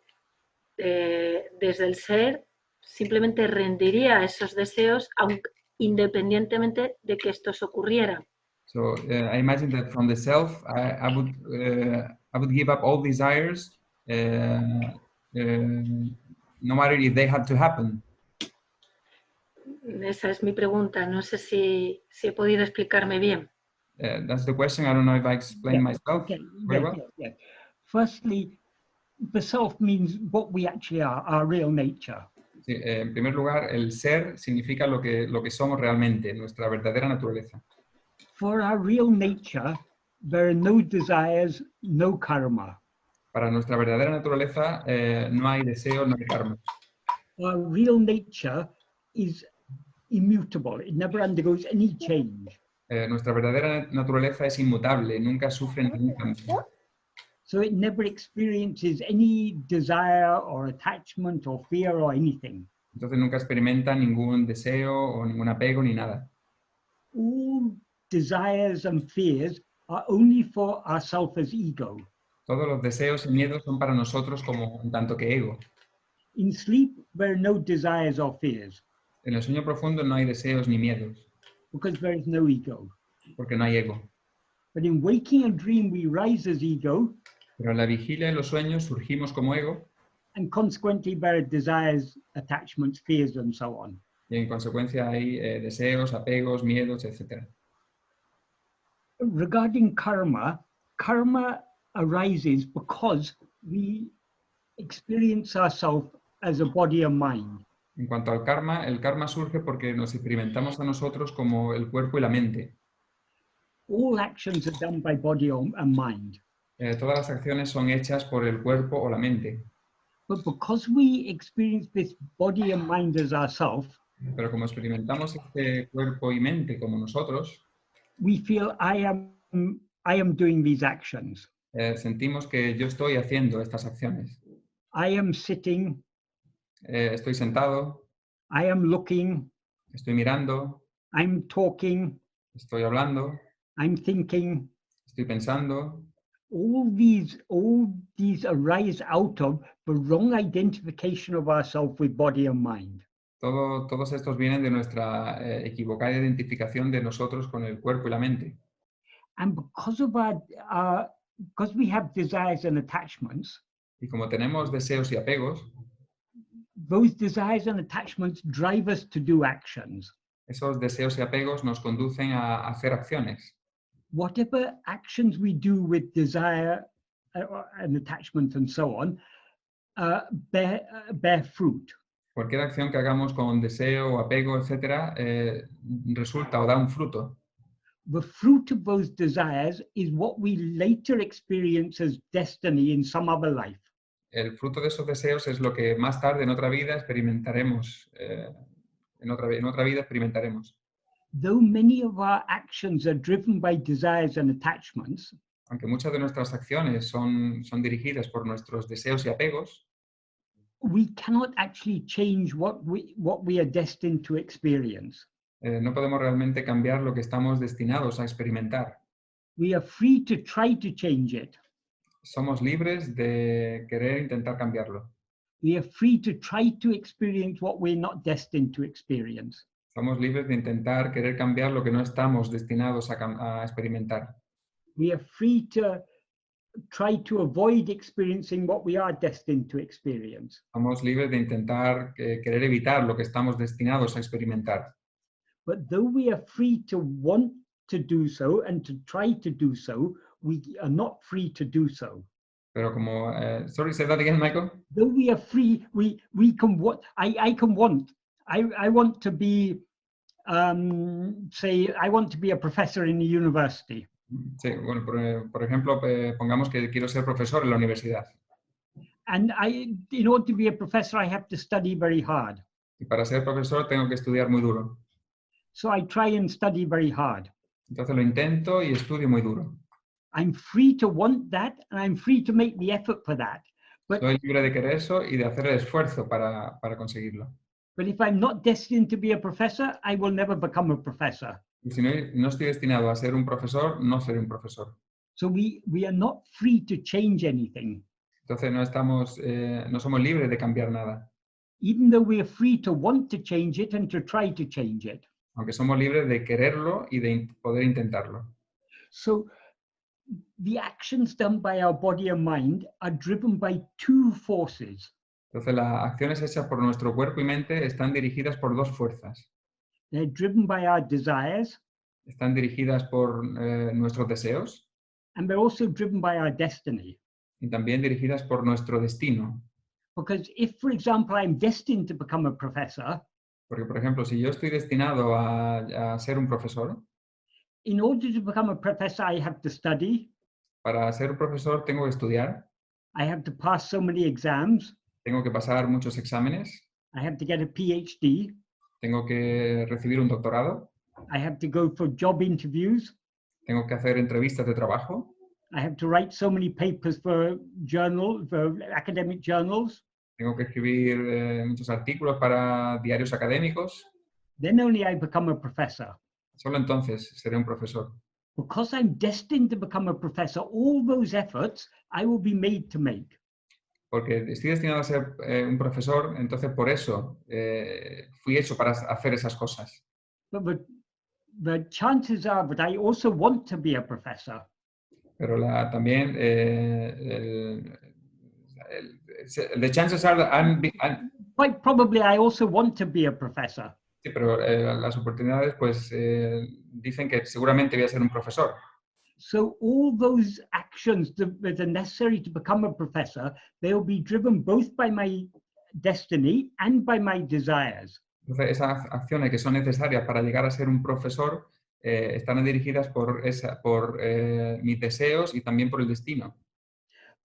desde el ser simplemente rendiría esos deseos independientemente de que estos ocurrieran. So I imagine that from the self, I would give up all desires, no matter if they had to happen. Esa es mi pregunta. No sé si he podido explicarme bien. That's the question. I don't know if I explained myself very well. Yeah. Firstly, the self means what we actually are, our real nature. Sí, en primer lugar, el ser significa lo que somos realmente, nuestra verdadera naturaleza. For our real nature, there are no desires, no karma. Para nuestra verdadera naturaleza no hay deseo, no hay karma. Our real nature is immutable. It never undergoes any change. Nuestra verdadera naturaleza es inmutable, nunca sufre ningún cambio. So it never experiences any desire or attachment or fear or anything. Entonces nunca experimenta ningún deseo o ningún apego ni nada. All desires and fears are only for ourself as ego. Todos los deseos y miedos son para nosotros como un tanto que ego. In sleep, there are no desires or fears En el sueño profundo no hay deseos ni miedos, because there is no ego. porque no hay ego. But in waking and dream, we rise as ego, Pero en la vigilia y los sueños surgimos como ego and consequently there are desires, attachments, fears, and so on. y en consecuencia hay deseos, apegos, miedos, etc. Regarding karma, karma arises because we experience ourselves as a body and mind. En cuanto al karma, el karma surge porque nos experimentamos a nosotros como el cuerpo y la mente. All actions are done by body and mind. Todas las acciones son hechas por el cuerpo o la mente. But because we experience this body and mind as ourself, Pero como experimentamos este cuerpo y mente como nosotros, we feel I am doing these actions. sentimos que yo estoy haciendo estas acciones. I am sitting, Estoy sentado, I am looking, estoy mirando, I'm talking, estoy hablando, I'm thinking. estoy pensando. All these arise out of the wrong identification of ourselves with body and mind. Todos estos vienen de nuestra equivocada identificación de nosotros con el cuerpo y la mente. And because of because we have desires and attachments, Y como tenemos deseos y apegos, those desires and attachments drive us to do actions. esos deseos y apegos nos conducen a hacer acciones. Whatever actions we do with desire and attachment and so on, bear fruit. Cualquier acción que hagamos con deseo o apego, etc., resulta o da un fruto. The fruit of those desires is what we later experience as destiny in some other life. El fruto de esos deseos es lo que más tarde en otra vida experimentaremos. En otra vida experimentaremos. Though many of our actions are driven by desires and attachments, Aunque muchas de nuestras acciones son dirigidas por nuestros deseos y apegos, we cannot actually change what we are destined to experience. no podemos realmente cambiar lo que estamos destinados a experimentar. We are free to try to change it. Somos libres de querer intentar cambiarlo. We are free to try to experience what we're not destined to experience. Somos libres de intentar querer cambiar lo que no estamos destinados a experimentar. We are free to try to avoid experiencing what we are destined to experience. Somos libres de intentar querer evitar lo que estamos destinados a experimentar. But though we are free to want to do so and to try to do so, we are not free to do so. Pero como, sorry, say that again, Michael. Though we are free, we can want. I can want. I want to be, say, I want to be a professor in a university. Sí, bueno, por ejemplo, pongamos que quiero ser profesor en la universidad. And in order to be a professor, I have to study very hard. Y para ser profesor tengo que estudiar muy duro. So I try and study very hard. Entonces lo intento y estudio muy duro. I'm free to want that, and I'm free to make the effort for that. But, Soy libre de querer eso y de hacer el esfuerzo para conseguirlo. but if I'm not destined to be a professor, I will never become a professor. Y si no estoy destinado a ser un profesor, no seré un profesor. So we are not free to change anything, Entonces no somos libres de cambiar nada, even though we are free to want to change it and to try to change it. aunque somos libres de quererlo y de poder intentarlo. So the actions done by our body and mind are driven by two forces. Entonces las acciones hechas por nuestro cuerpo y mente están dirigidas por dos fuerzas. They're driven by our desires, Están dirigidas por nuestros deseos and they're also driven by our destiny. y también dirigidas por nuestro destino. Because if, for example, I'm destined to become a professor, Porque, por ejemplo, si yo estoy destinado a ser un profesor, in order to become a professor, I have to study, para ser un profesor tengo que estudiar, I have to pass so many exams, tengo que pasar muchos exámenes, I have to get a PhD, tengo que recibir un doctorado, I have to go for job interviews, tengo que hacer entrevistas de trabajo, I have to write so many papers for academic journals, tengo que escribir muchos artículos para diarios académicos. then only I become a professor. Solo entonces seré un profesor. Because I'm destined to become a professor, all those efforts I will be made to make. Porque estoy destinado a ser un profesor, entonces por eso fui hecho para hacer esas cosas. But the chances are that I also want to be a professor. Pero también the chances are that Quite probably I also want to be a professor. sí, pero las oportunidades pues dicen que seguramente voy a ser un profesor. So all those actions that are necessary to become a professor, they will be driven both by my destiny and by my desires. Entonces esas acciones que son necesarias para llegar a ser un profesor están dirigidas por mis deseos y también por el destino.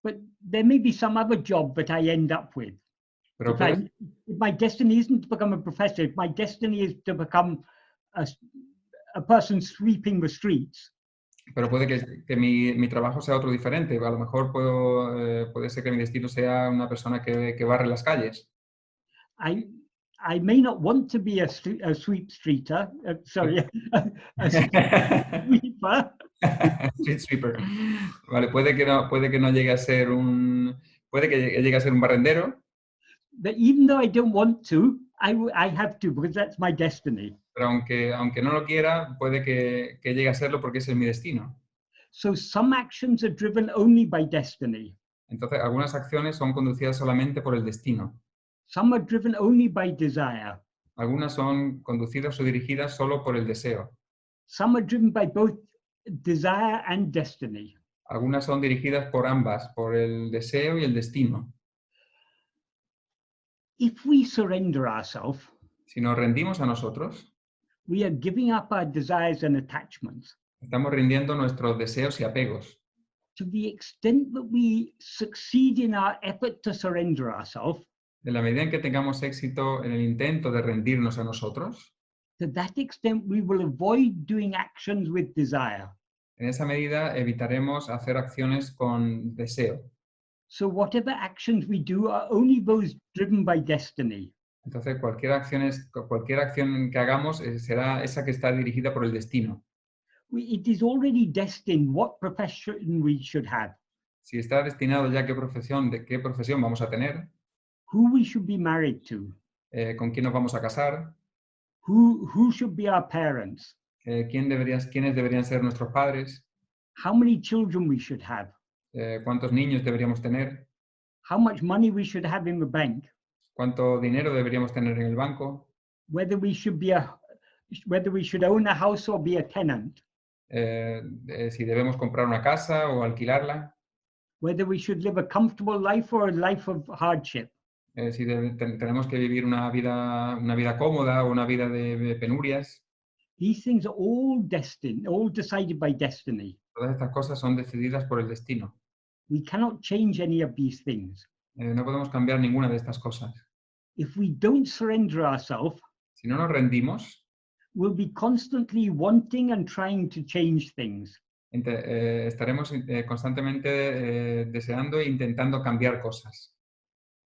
But there may be some other job that I end up with. Pero If my destiny isn't to become a professor, if my destiny is to become a person sweeping the streets, puede que mi trabajo sea otro diferente. A lo mejor puede ser que mi destino sea una persona que barre las calles. I may not want to be a sweep streeter, sorry, a sweeper. Street sweeper. Vale, puede que no llegue a ser puede que llegue a ser un barrendero. But even though I don't want to, I have to, because that's my destiny. Pero aunque no lo quiera, puede que llegue a serlo porque ese es mi destino. So some actions are driven only by destiny. Entonces, algunas acciones son conducidas solamente por el destino. Some are driven only by desire. Algunas son conducidas o dirigidas solo por el deseo. Some are driven by both desire and destiny. Algunas son dirigidas por ambas, por el deseo y el destino. If we surrender ourselves, Si nos rendimos a nosotros, we are giving up our desires and attachments. estamos rindiendo nuestros deseos y apegos. To the extent that we succeed in our effort to surrender ourselves, En la medida en que tengamos éxito en el intento de rendirnos a nosotros, to that extent we will avoid doing actions with desire. en esa medida evitaremos hacer acciones con deseo. So whatever actions we do are only those driven by destiny. Entonces, cualquier acción que hagamos será esa que está dirigida por el destino. It is already destined what profession we should have, Si está destinado ya de qué profesión vamos a tener, who we should be married to, con quién nos vamos a casar, who should be our parents, quiénes deberían ser nuestros padres, how many children we should have, cuántos niños deberíamos tener, how much money we should have in the bank, cuánto dinero deberíamos tener en el banco, whether we should own a house or be a tenant, si debemos comprar una casa o alquilarla, whether we should live a comfortable life or a life of hardship. si tenemos que vivir una vida cómoda o una vida de penurias. These things are all destined, all decided by destiny. Todas estas cosas son decididas por el destino. We cannot change any of these things. No podemos cambiar ninguna de estas cosas. If we don't surrender ourselves, Si no nos rendimos, we'll be constantly wanting and trying to change things. estaremos constantemente deseando e intentando cambiar cosas.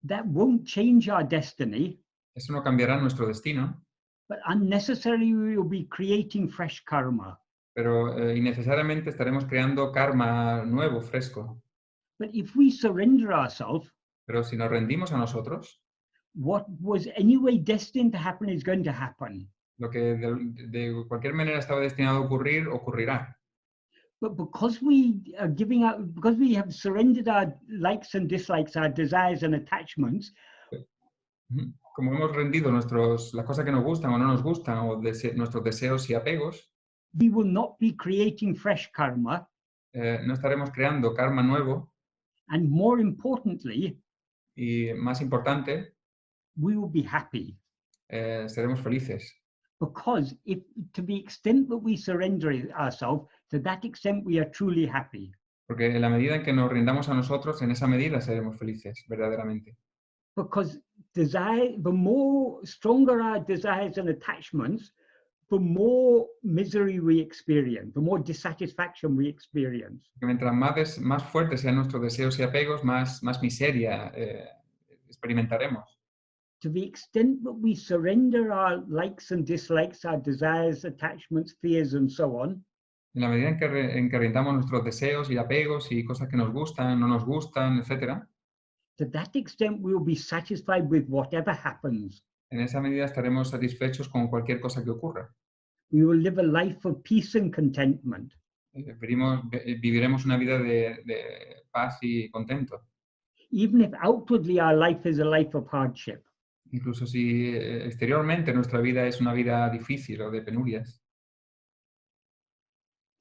That won't change our destiny, Eso no cambiará nuestro destino, but unnecessarily we will be creating fresh karma. pero innecesariamente estaremos creando karma nuevo, fresco. But if we surrender ourselves, Pero si nos rendimos a nosotros, what was anyway destined to happen is going to happen. lo que de cualquier manera estaba destinado a ocurrir, ocurrirá. But because we are giving out, because we have surrendered our likes and dislikes, our desires and attachments, Como hemos rendido las cosas que nos gustan o no nos gustan, o nuestros deseos y apegos, we will not be creating fresh karma. no estaremos creando karma nuevo, And more importantly, y más importante, we will be happy. seremos felices. Because if, to the extent that we surrender ourselves, to that extent we are truly happy. Porque en la medida en que nos rindamos a nosotros, en esa medida seremos felices, verdaderamente. Because the more stronger our desires and attachments, the more misery we experience, the more dissatisfaction we experience. Que mientras más fuertes sean nuestros deseos y apegos, más miseria experimentaremos. To the extent that we surrender our likes and dislikes, our desires, attachments, fears, and so on, En la medida en que rindamos nuestros deseos y apegos y cosas que nos gustan, no nos gustan, etc., to that extent we will be satisfied with whatever happens. en esa medida estaremos satisfechos con cualquier cosa que ocurra. We will live a life of peace and contentment. Viviremos una vida de paz y contento. Even if outwardly our life is a life of hardship. Incluso si exteriormente nuestra vida es una vida difícil o de penurias.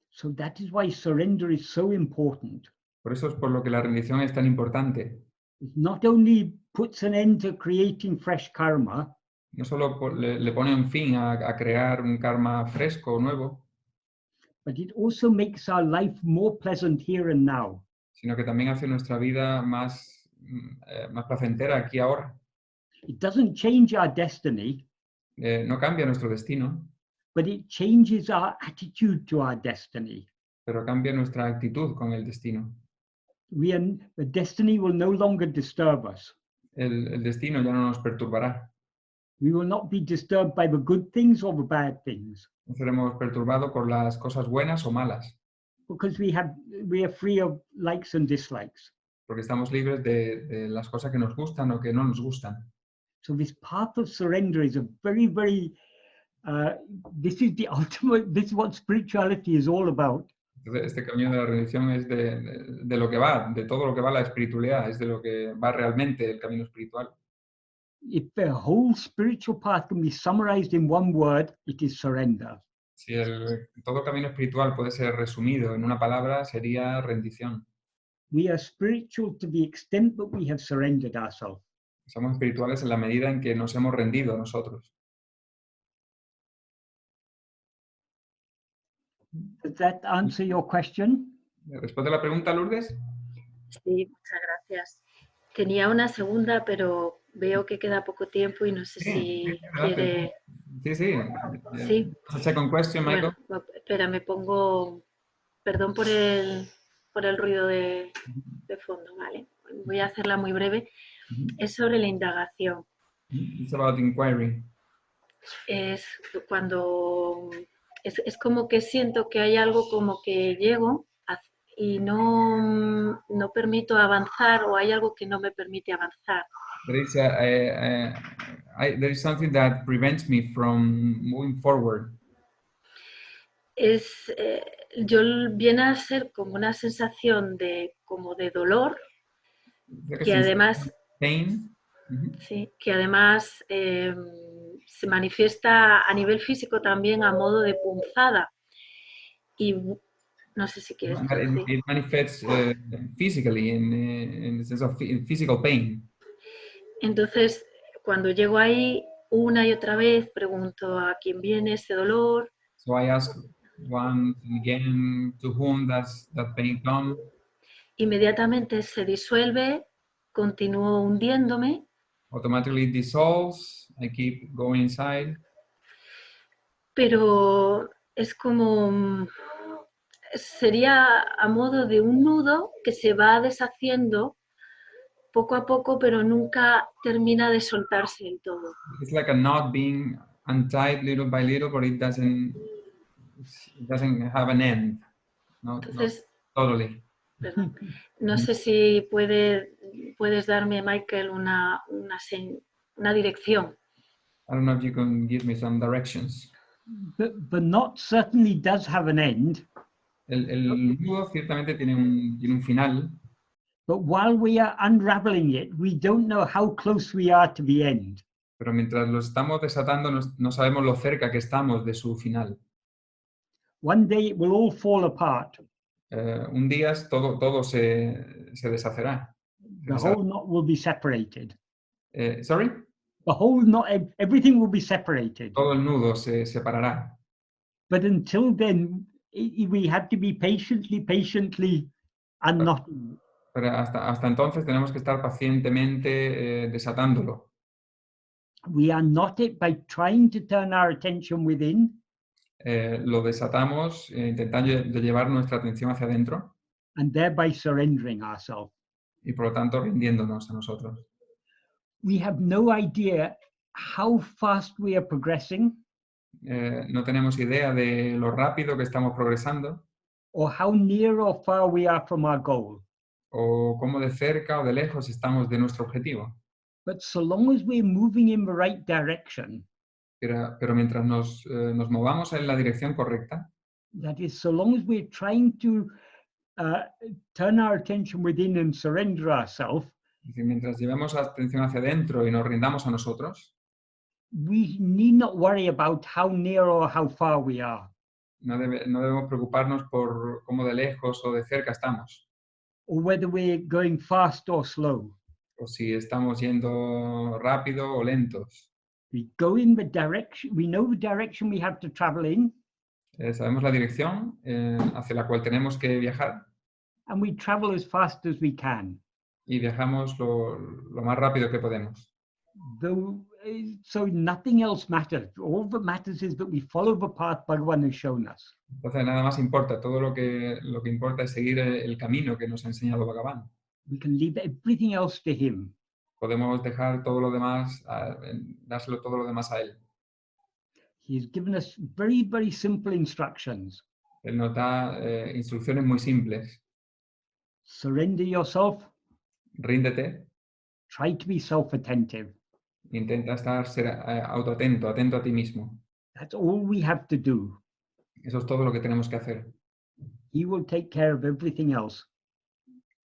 So that is why surrender is so important. Por eso es por lo que la rendición es tan importante. It not only puts an end to creating fresh karma, No solo le pone un fin a crear un karma fresco o nuevo, but it also makes our life more pleasant here and now. sino que también hace nuestra vida más placentera aquí ahora. It doesn't change our destiny, No cambia nuestro destino, but it changes our attitude to our destiny. pero cambia nuestra actitud con el destino. The destiny will no longer disturb us. El destino ya no nos perturbará. We will not be disturbed by the good things or the bad things, No seremos perturbados por las cosas buenas o malas, because we are free of likes and dislikes. porque estamos libres de las cosas que nos gustan o que no nos gustan. So this path of surrender is a very, very, this is the ultimate, this is what spirituality is all about. Entonces, este camino de la rendición es de lo que va, de todo lo que va la espiritualidad, es de lo que va realmente el camino espiritual. If the whole spiritual path can be summarized in one word, it is surrender. Si todo camino espiritual puede ser resumido en una palabra, sería rendición. We are spiritual to the extent that we have surrendered ourselves. Somos espirituales en la medida en que nos hemos rendido a nosotros. Does that answer your question? ¿Responde la pregunta, Lourdes? Sí, muchas gracias. Tenía una segunda, pero veo que queda poco tiempo y no sé si quiere... Sí. Sí. Second question, Michael. Bueno, espera, me pongo... Perdón por el ruido de fondo, ¿vale? Voy a hacerla muy breve. Es sobre la indagación. It's about inquiry. Es cuando... Es como que siento que hay algo como que llego y no permito avanzar, o hay algo que no me permite avanzar. There is something that prevents me from moving forward. Viene a ser como una sensación como de dolor, que además, pain. sí, que además se manifiesta a nivel físico también a modo de punzada. Y no sé si quieres decir. It manifests physically in the sense of physical pain. Entonces, cuando llego ahí, una y otra vez pregunto a quién viene ese dolor. So I ask once and again, to whom does that pain come? Inmediatamente se disuelve, continúo hundiéndome. Automatically dissolves. I keep going inside. Pero es como sería a modo de un nudo que se va deshaciendo poco a poco, pero nunca termina de soltarse del todo. It's like a knot being untied little by little, but it doesn't have an end. No, Entonces, totally. perdón, no sé si puedes darme, Michael, una dirección. I don't know if you can give me some directions. The knot certainly does have an end, El nudo ciertamente tiene un final, but while we are unraveling it, we don't know how close we are to the end. pero mientras lo estamos desatando no sabemos lo cerca que estamos de su final. One day it will all fall apart. Un día todo se deshacerá. The whole knot will be separated. Sorry? The whole knot, everything will be separated. Todo el nudo se separará. But until then, we have to be patiently unknotting it. Pero hasta entonces tenemos que estar pacientemente desatándolo. We unknot it by trying to turn our attention within, Lo desatamos intentando llevar nuestra atención hacia adentro and thereby surrendering ourselves. y por lo tanto rindiéndonos a nosotros. We have no idea how fast we are progressing No tenemos idea de lo rápido que estamos progresando or how near or far we are from our goal. o cómo de cerca o de lejos estamos de nuestro objetivo. But so long as we're moving in the right direction, Pero mientras nos movamos en la dirección correcta, that is, so long as we're trying to turn our attention within and surrender ourselves, es decir, mientras llevemos la atención hacia adentro y nos rindamos a nosotros, we need not worry about how near or how far we are, no debemos preocuparnos por cómo de lejos o de cerca estamos, or whether we're going fast or slow. o si estamos yendo rápido o lentos. We go in the direction, we know the direction we have to travel in, Sabemos la dirección hacia la cual tenemos que viajar and we travel as fast as we can. y viajamos lo más rápido que podemos. Though, so nothing else matters. All that matters is that we follow the path Bhagavan has shown us. Entonces nada más importa, todo lo que importa es seguir el camino que nos ha enseñado Bhagavan. We can leave everything else to him. Podemos dejar todo lo demás, dárselo todo lo demás a él. He has given us very, very simple instructions. Él nos da instrucciones muy simples. Surrender yourself, Ríndete, try to be self-attentive. intenta ser autoatento, atento a ti mismo. That's all we have to do. Eso es todo lo que tenemos que hacer. He will take care of everything else.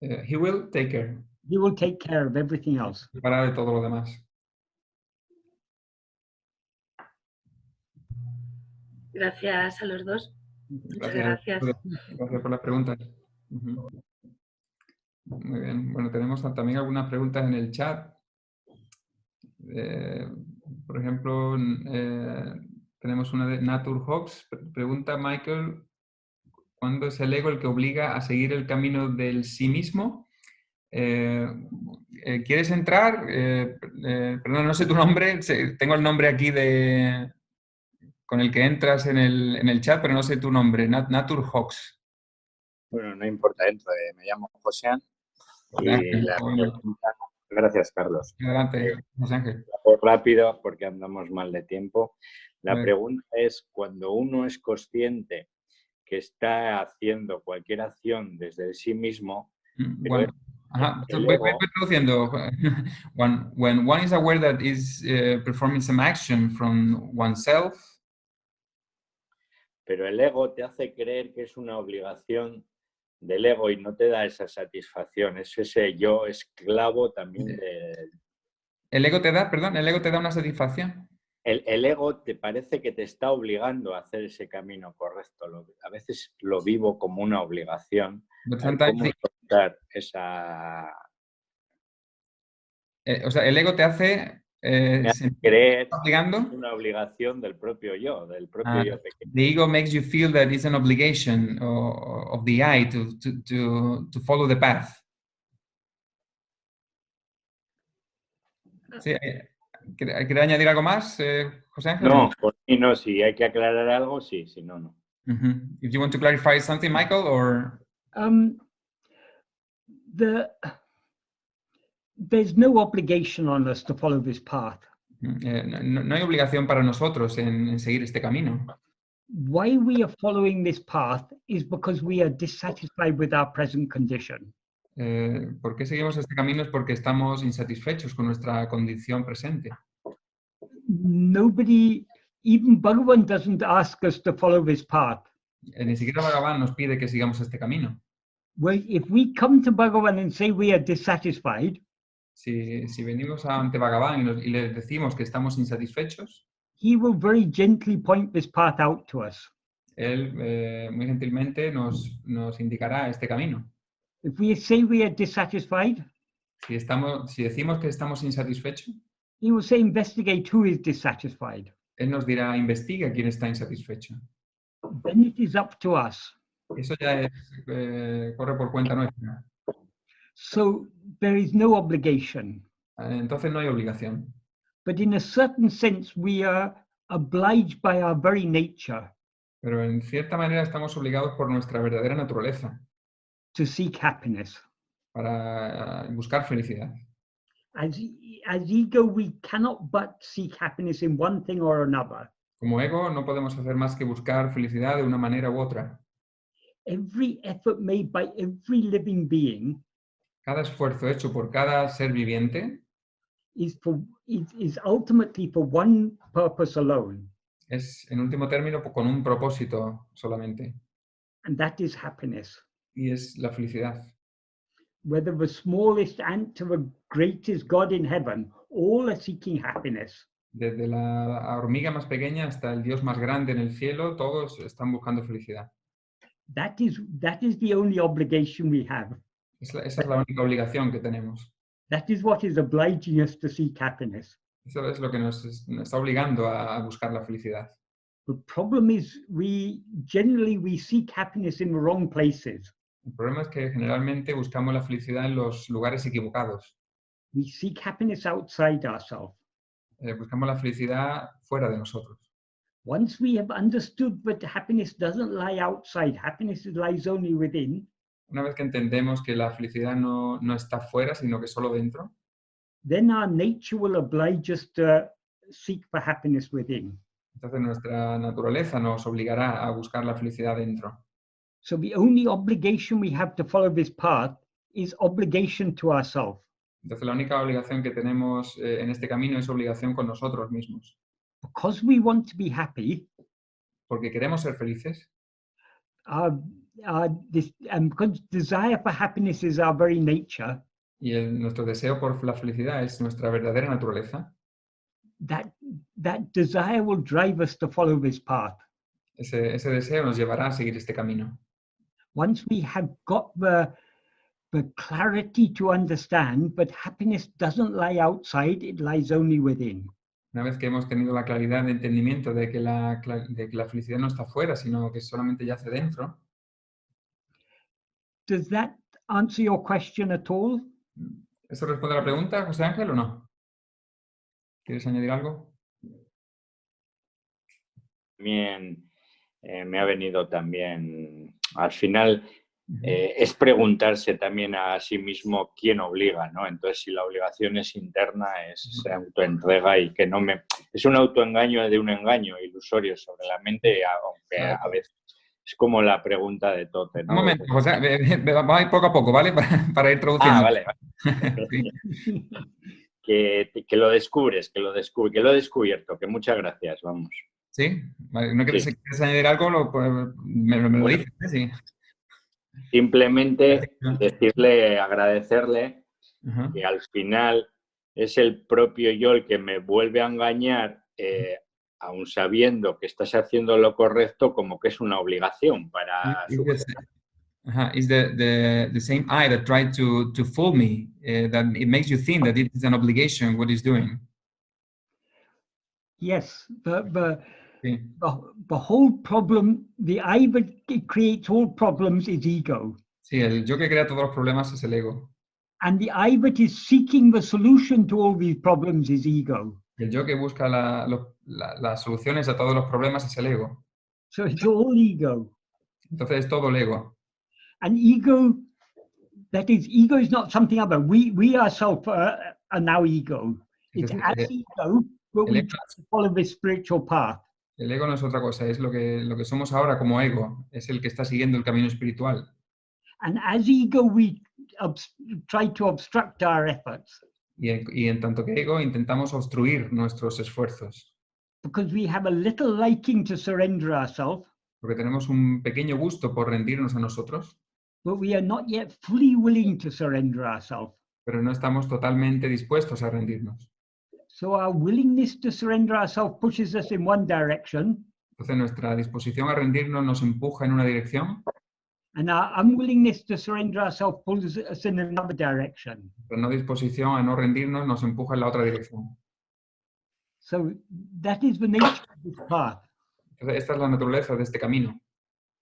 He will take care. He will take care of everything else. Para de todo lo demás. Gracias a los dos. Muchas Gracias. gracias. Gracias por las preguntas. Muy bien. Bueno, tenemos también algunas preguntas en el chat. Por ejemplo, tenemos una de Naturhawks. Pregunta Michael, ¿cuándo es el ego el que obliga a seguir el camino del sí mismo? ¿Quieres entrar? Perdón, no sé tu nombre. Tengo el nombre aquí con el que entras en el chat, pero no sé tu nombre. Naturhawks. Bueno, no importa, me llamo Josean. Gracias, Carlos. Adelante, José Ángel. Rápido, porque andamos mal de tiempo. La pregunta es, cuando uno es consciente que está haciendo cualquier acción desde el sí mismo... Bueno, voy traduciendo. When one is aware that is performing some action from oneself... Pero el ego te hace creer que es una obligación del ego y no te da esa satisfacción. Es ese yo esclavo también de... ¿El ego te da, perdón, el ego te da una satisfacción? El ego te parece que te está obligando a hacer ese camino correcto. A veces lo vivo como una obligación. ¿Cómo soltar esa... o sea, el ego te hace... creer obligando? Una obligación del propio yo, del propio yo pequeño. The ego makes you feel that it's an obligation of the I to follow the path. Sí, ¿quiere añadir algo más, José Ángel? No, por mí no, si hay que aclarar algo, sí, si no, no. If you want to clarify something, Michael, or there's no obligation on us to follow this path. no hay obligación para nosotros en seguir este camino. Why we are following this path is because we are dissatisfied with our present condition. ¿Por qué seguimos este camino? Es porque estamos insatisfechos con nuestra condición presente. Nobody, even Bhagavan doesn't ask us to follow this path. Ni siquiera Bhagavan nos pide que sigamos este camino. Well, if we come to Bhagavan and say we are dissatisfied, Si venimos ante Bhagavan y le decimos que estamos insatisfechos, he will very gently point this path out to us. él muy gentilmente nos indicará este camino. If we say we are dissatisfied, Si decimos que estamos insatisfechos, he will say investigate who is dissatisfied. él nos dirá, investiga quién está insatisfecho. Then it is up to us. Eso ya corre por cuenta nuestra. So there is no obligation. Entonces no hay obligación. But in a certain sense, we are obliged by our very nature Pero en cierta manera estamos obligados por nuestra verdadera naturaleza to seek happiness. para buscar felicidad. As ego, we cannot but seek happiness in one thing or another. Como ego no podemos hacer más que buscar felicidad de una manera u otra. Every effort made by every living being Cada esfuerzo hecho por cada ser viviente is ultimately for one purpose alone, es, en último término, con un propósito solamente, and that is happiness. y es la felicidad. Whether the smallest ant to the greatest God in heaven, all are seeking happiness. Desde la hormiga más pequeña hasta el Dios más grande en el cielo, todos están buscando felicidad. That is the only obligation we have. Esa es la única obligación que tenemos. That is what is obliging us to seek happiness. Eso es lo que nos está obligando a buscar la felicidad. The problem is we seek happiness in the wrong places. El problema es que generalmente buscamos la felicidad en los lugares equivocados. We seek happiness outside ourselves. Buscamos la felicidad fuera de nosotros. Once we have understood that happiness doesn't lie outside, happiness lies only within, Una vez que entendemos que la felicidad no está fuera, sino que solo dentro, then our nature will oblige us to seek for happiness within. entonces nuestra naturaleza nos obligará a buscar la felicidad dentro. So the only obligation we have to follow this path is obligation to ourselves. Entonces la única obligación que tenemos en este camino es obligación con nosotros mismos. Because we want to be happy, Porque queremos ser felices, because desire for happiness is our very nature, y nuestro deseo por la felicidad es nuestra verdadera naturaleza, that desire will drive us to follow this path. ese deseo nos llevará a seguir este camino. Once we have got the clarity to understand that happiness doesn't lie outside, it lies only within. Una vez que hemos tenido la claridad de entendimiento de que la felicidad no está fuera, sino que solamente yace dentro. Does that answer your question at all? ¿Eso responde a la pregunta, José Ángel, o no? ¿Quieres añadir algo? También me ha venido también, al final, es preguntarse también a sí mismo quién obliga, ¿no? Entonces, si la obligación es interna, es autoentrega y que no me... Es un autoengaño de un engaño ilusorio sobre la mente, aunque a veces es como la pregunta de Tote, ¿no? Un momento, José, vamos a ir poco a poco, ¿vale? Para ir traduciendo. Vale. Sí. Que lo descubres, que lo he descubierto, que muchas gracias, vamos. ¿Sí? ¿No quieres añadir algo? Me lo dices, ¿sí? Simplemente decirle, agradecerle, que al final es el propio yo el que me vuelve a engañar, aun sabiendo que estás haciendo lo correcto, como que es una obligación para su It's the same I that tried to fool me, that it makes you think that it is an obligation what he's doing. Yes, the whole problem, the I that creates all problems is ego. Sí, el yo que crea todos los problemas es el ego. And the I that is seeking the solution to all these problems is ego. El yo que busca las soluciones a todos los problemas es el ego. So it's all ego. Entonces es todo el ego. And ego, that is, ego is not something other. We ourselves are now ego. It's Entonces, as ego, but we try to follow this spiritual path. el ego no es otra cosa, es lo que somos ahora como ego, es el que está siguiendo el camino espiritual. And as ego, we try to obstruct our efforts Y en tanto que ego intentamos obstruir nuestros esfuerzos, because we have a little liking to surrender ourselves, porque tenemos un pequeño gusto por rendirnos a nosotros, but we are not yet fully willing to surrender ourselves. pero no estamos totalmente dispuestos a rendirnos. So our willingness to surrender ourselves pushes us in one direction, Entonces nuestra disposición a rendirnos nos empuja en una dirección, and our unwillingness to surrender ourselves pulls us in another direction. pero no disposición a no rendirnos nos empuja en la otra dirección. So that is the nature of this path. Entonces, esta es la naturaleza de este camino.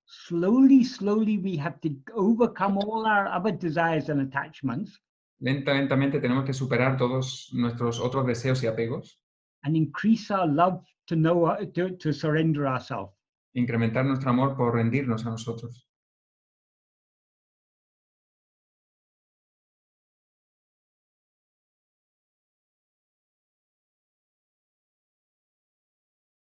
Slowly, slowly, we have to overcome all our other desires and attachments Lentamente tenemos que superar todos nuestros otros deseos y apegos, and increase our love to know to surrender ourselves. incrementar nuestro amor por rendirnos a nosotros.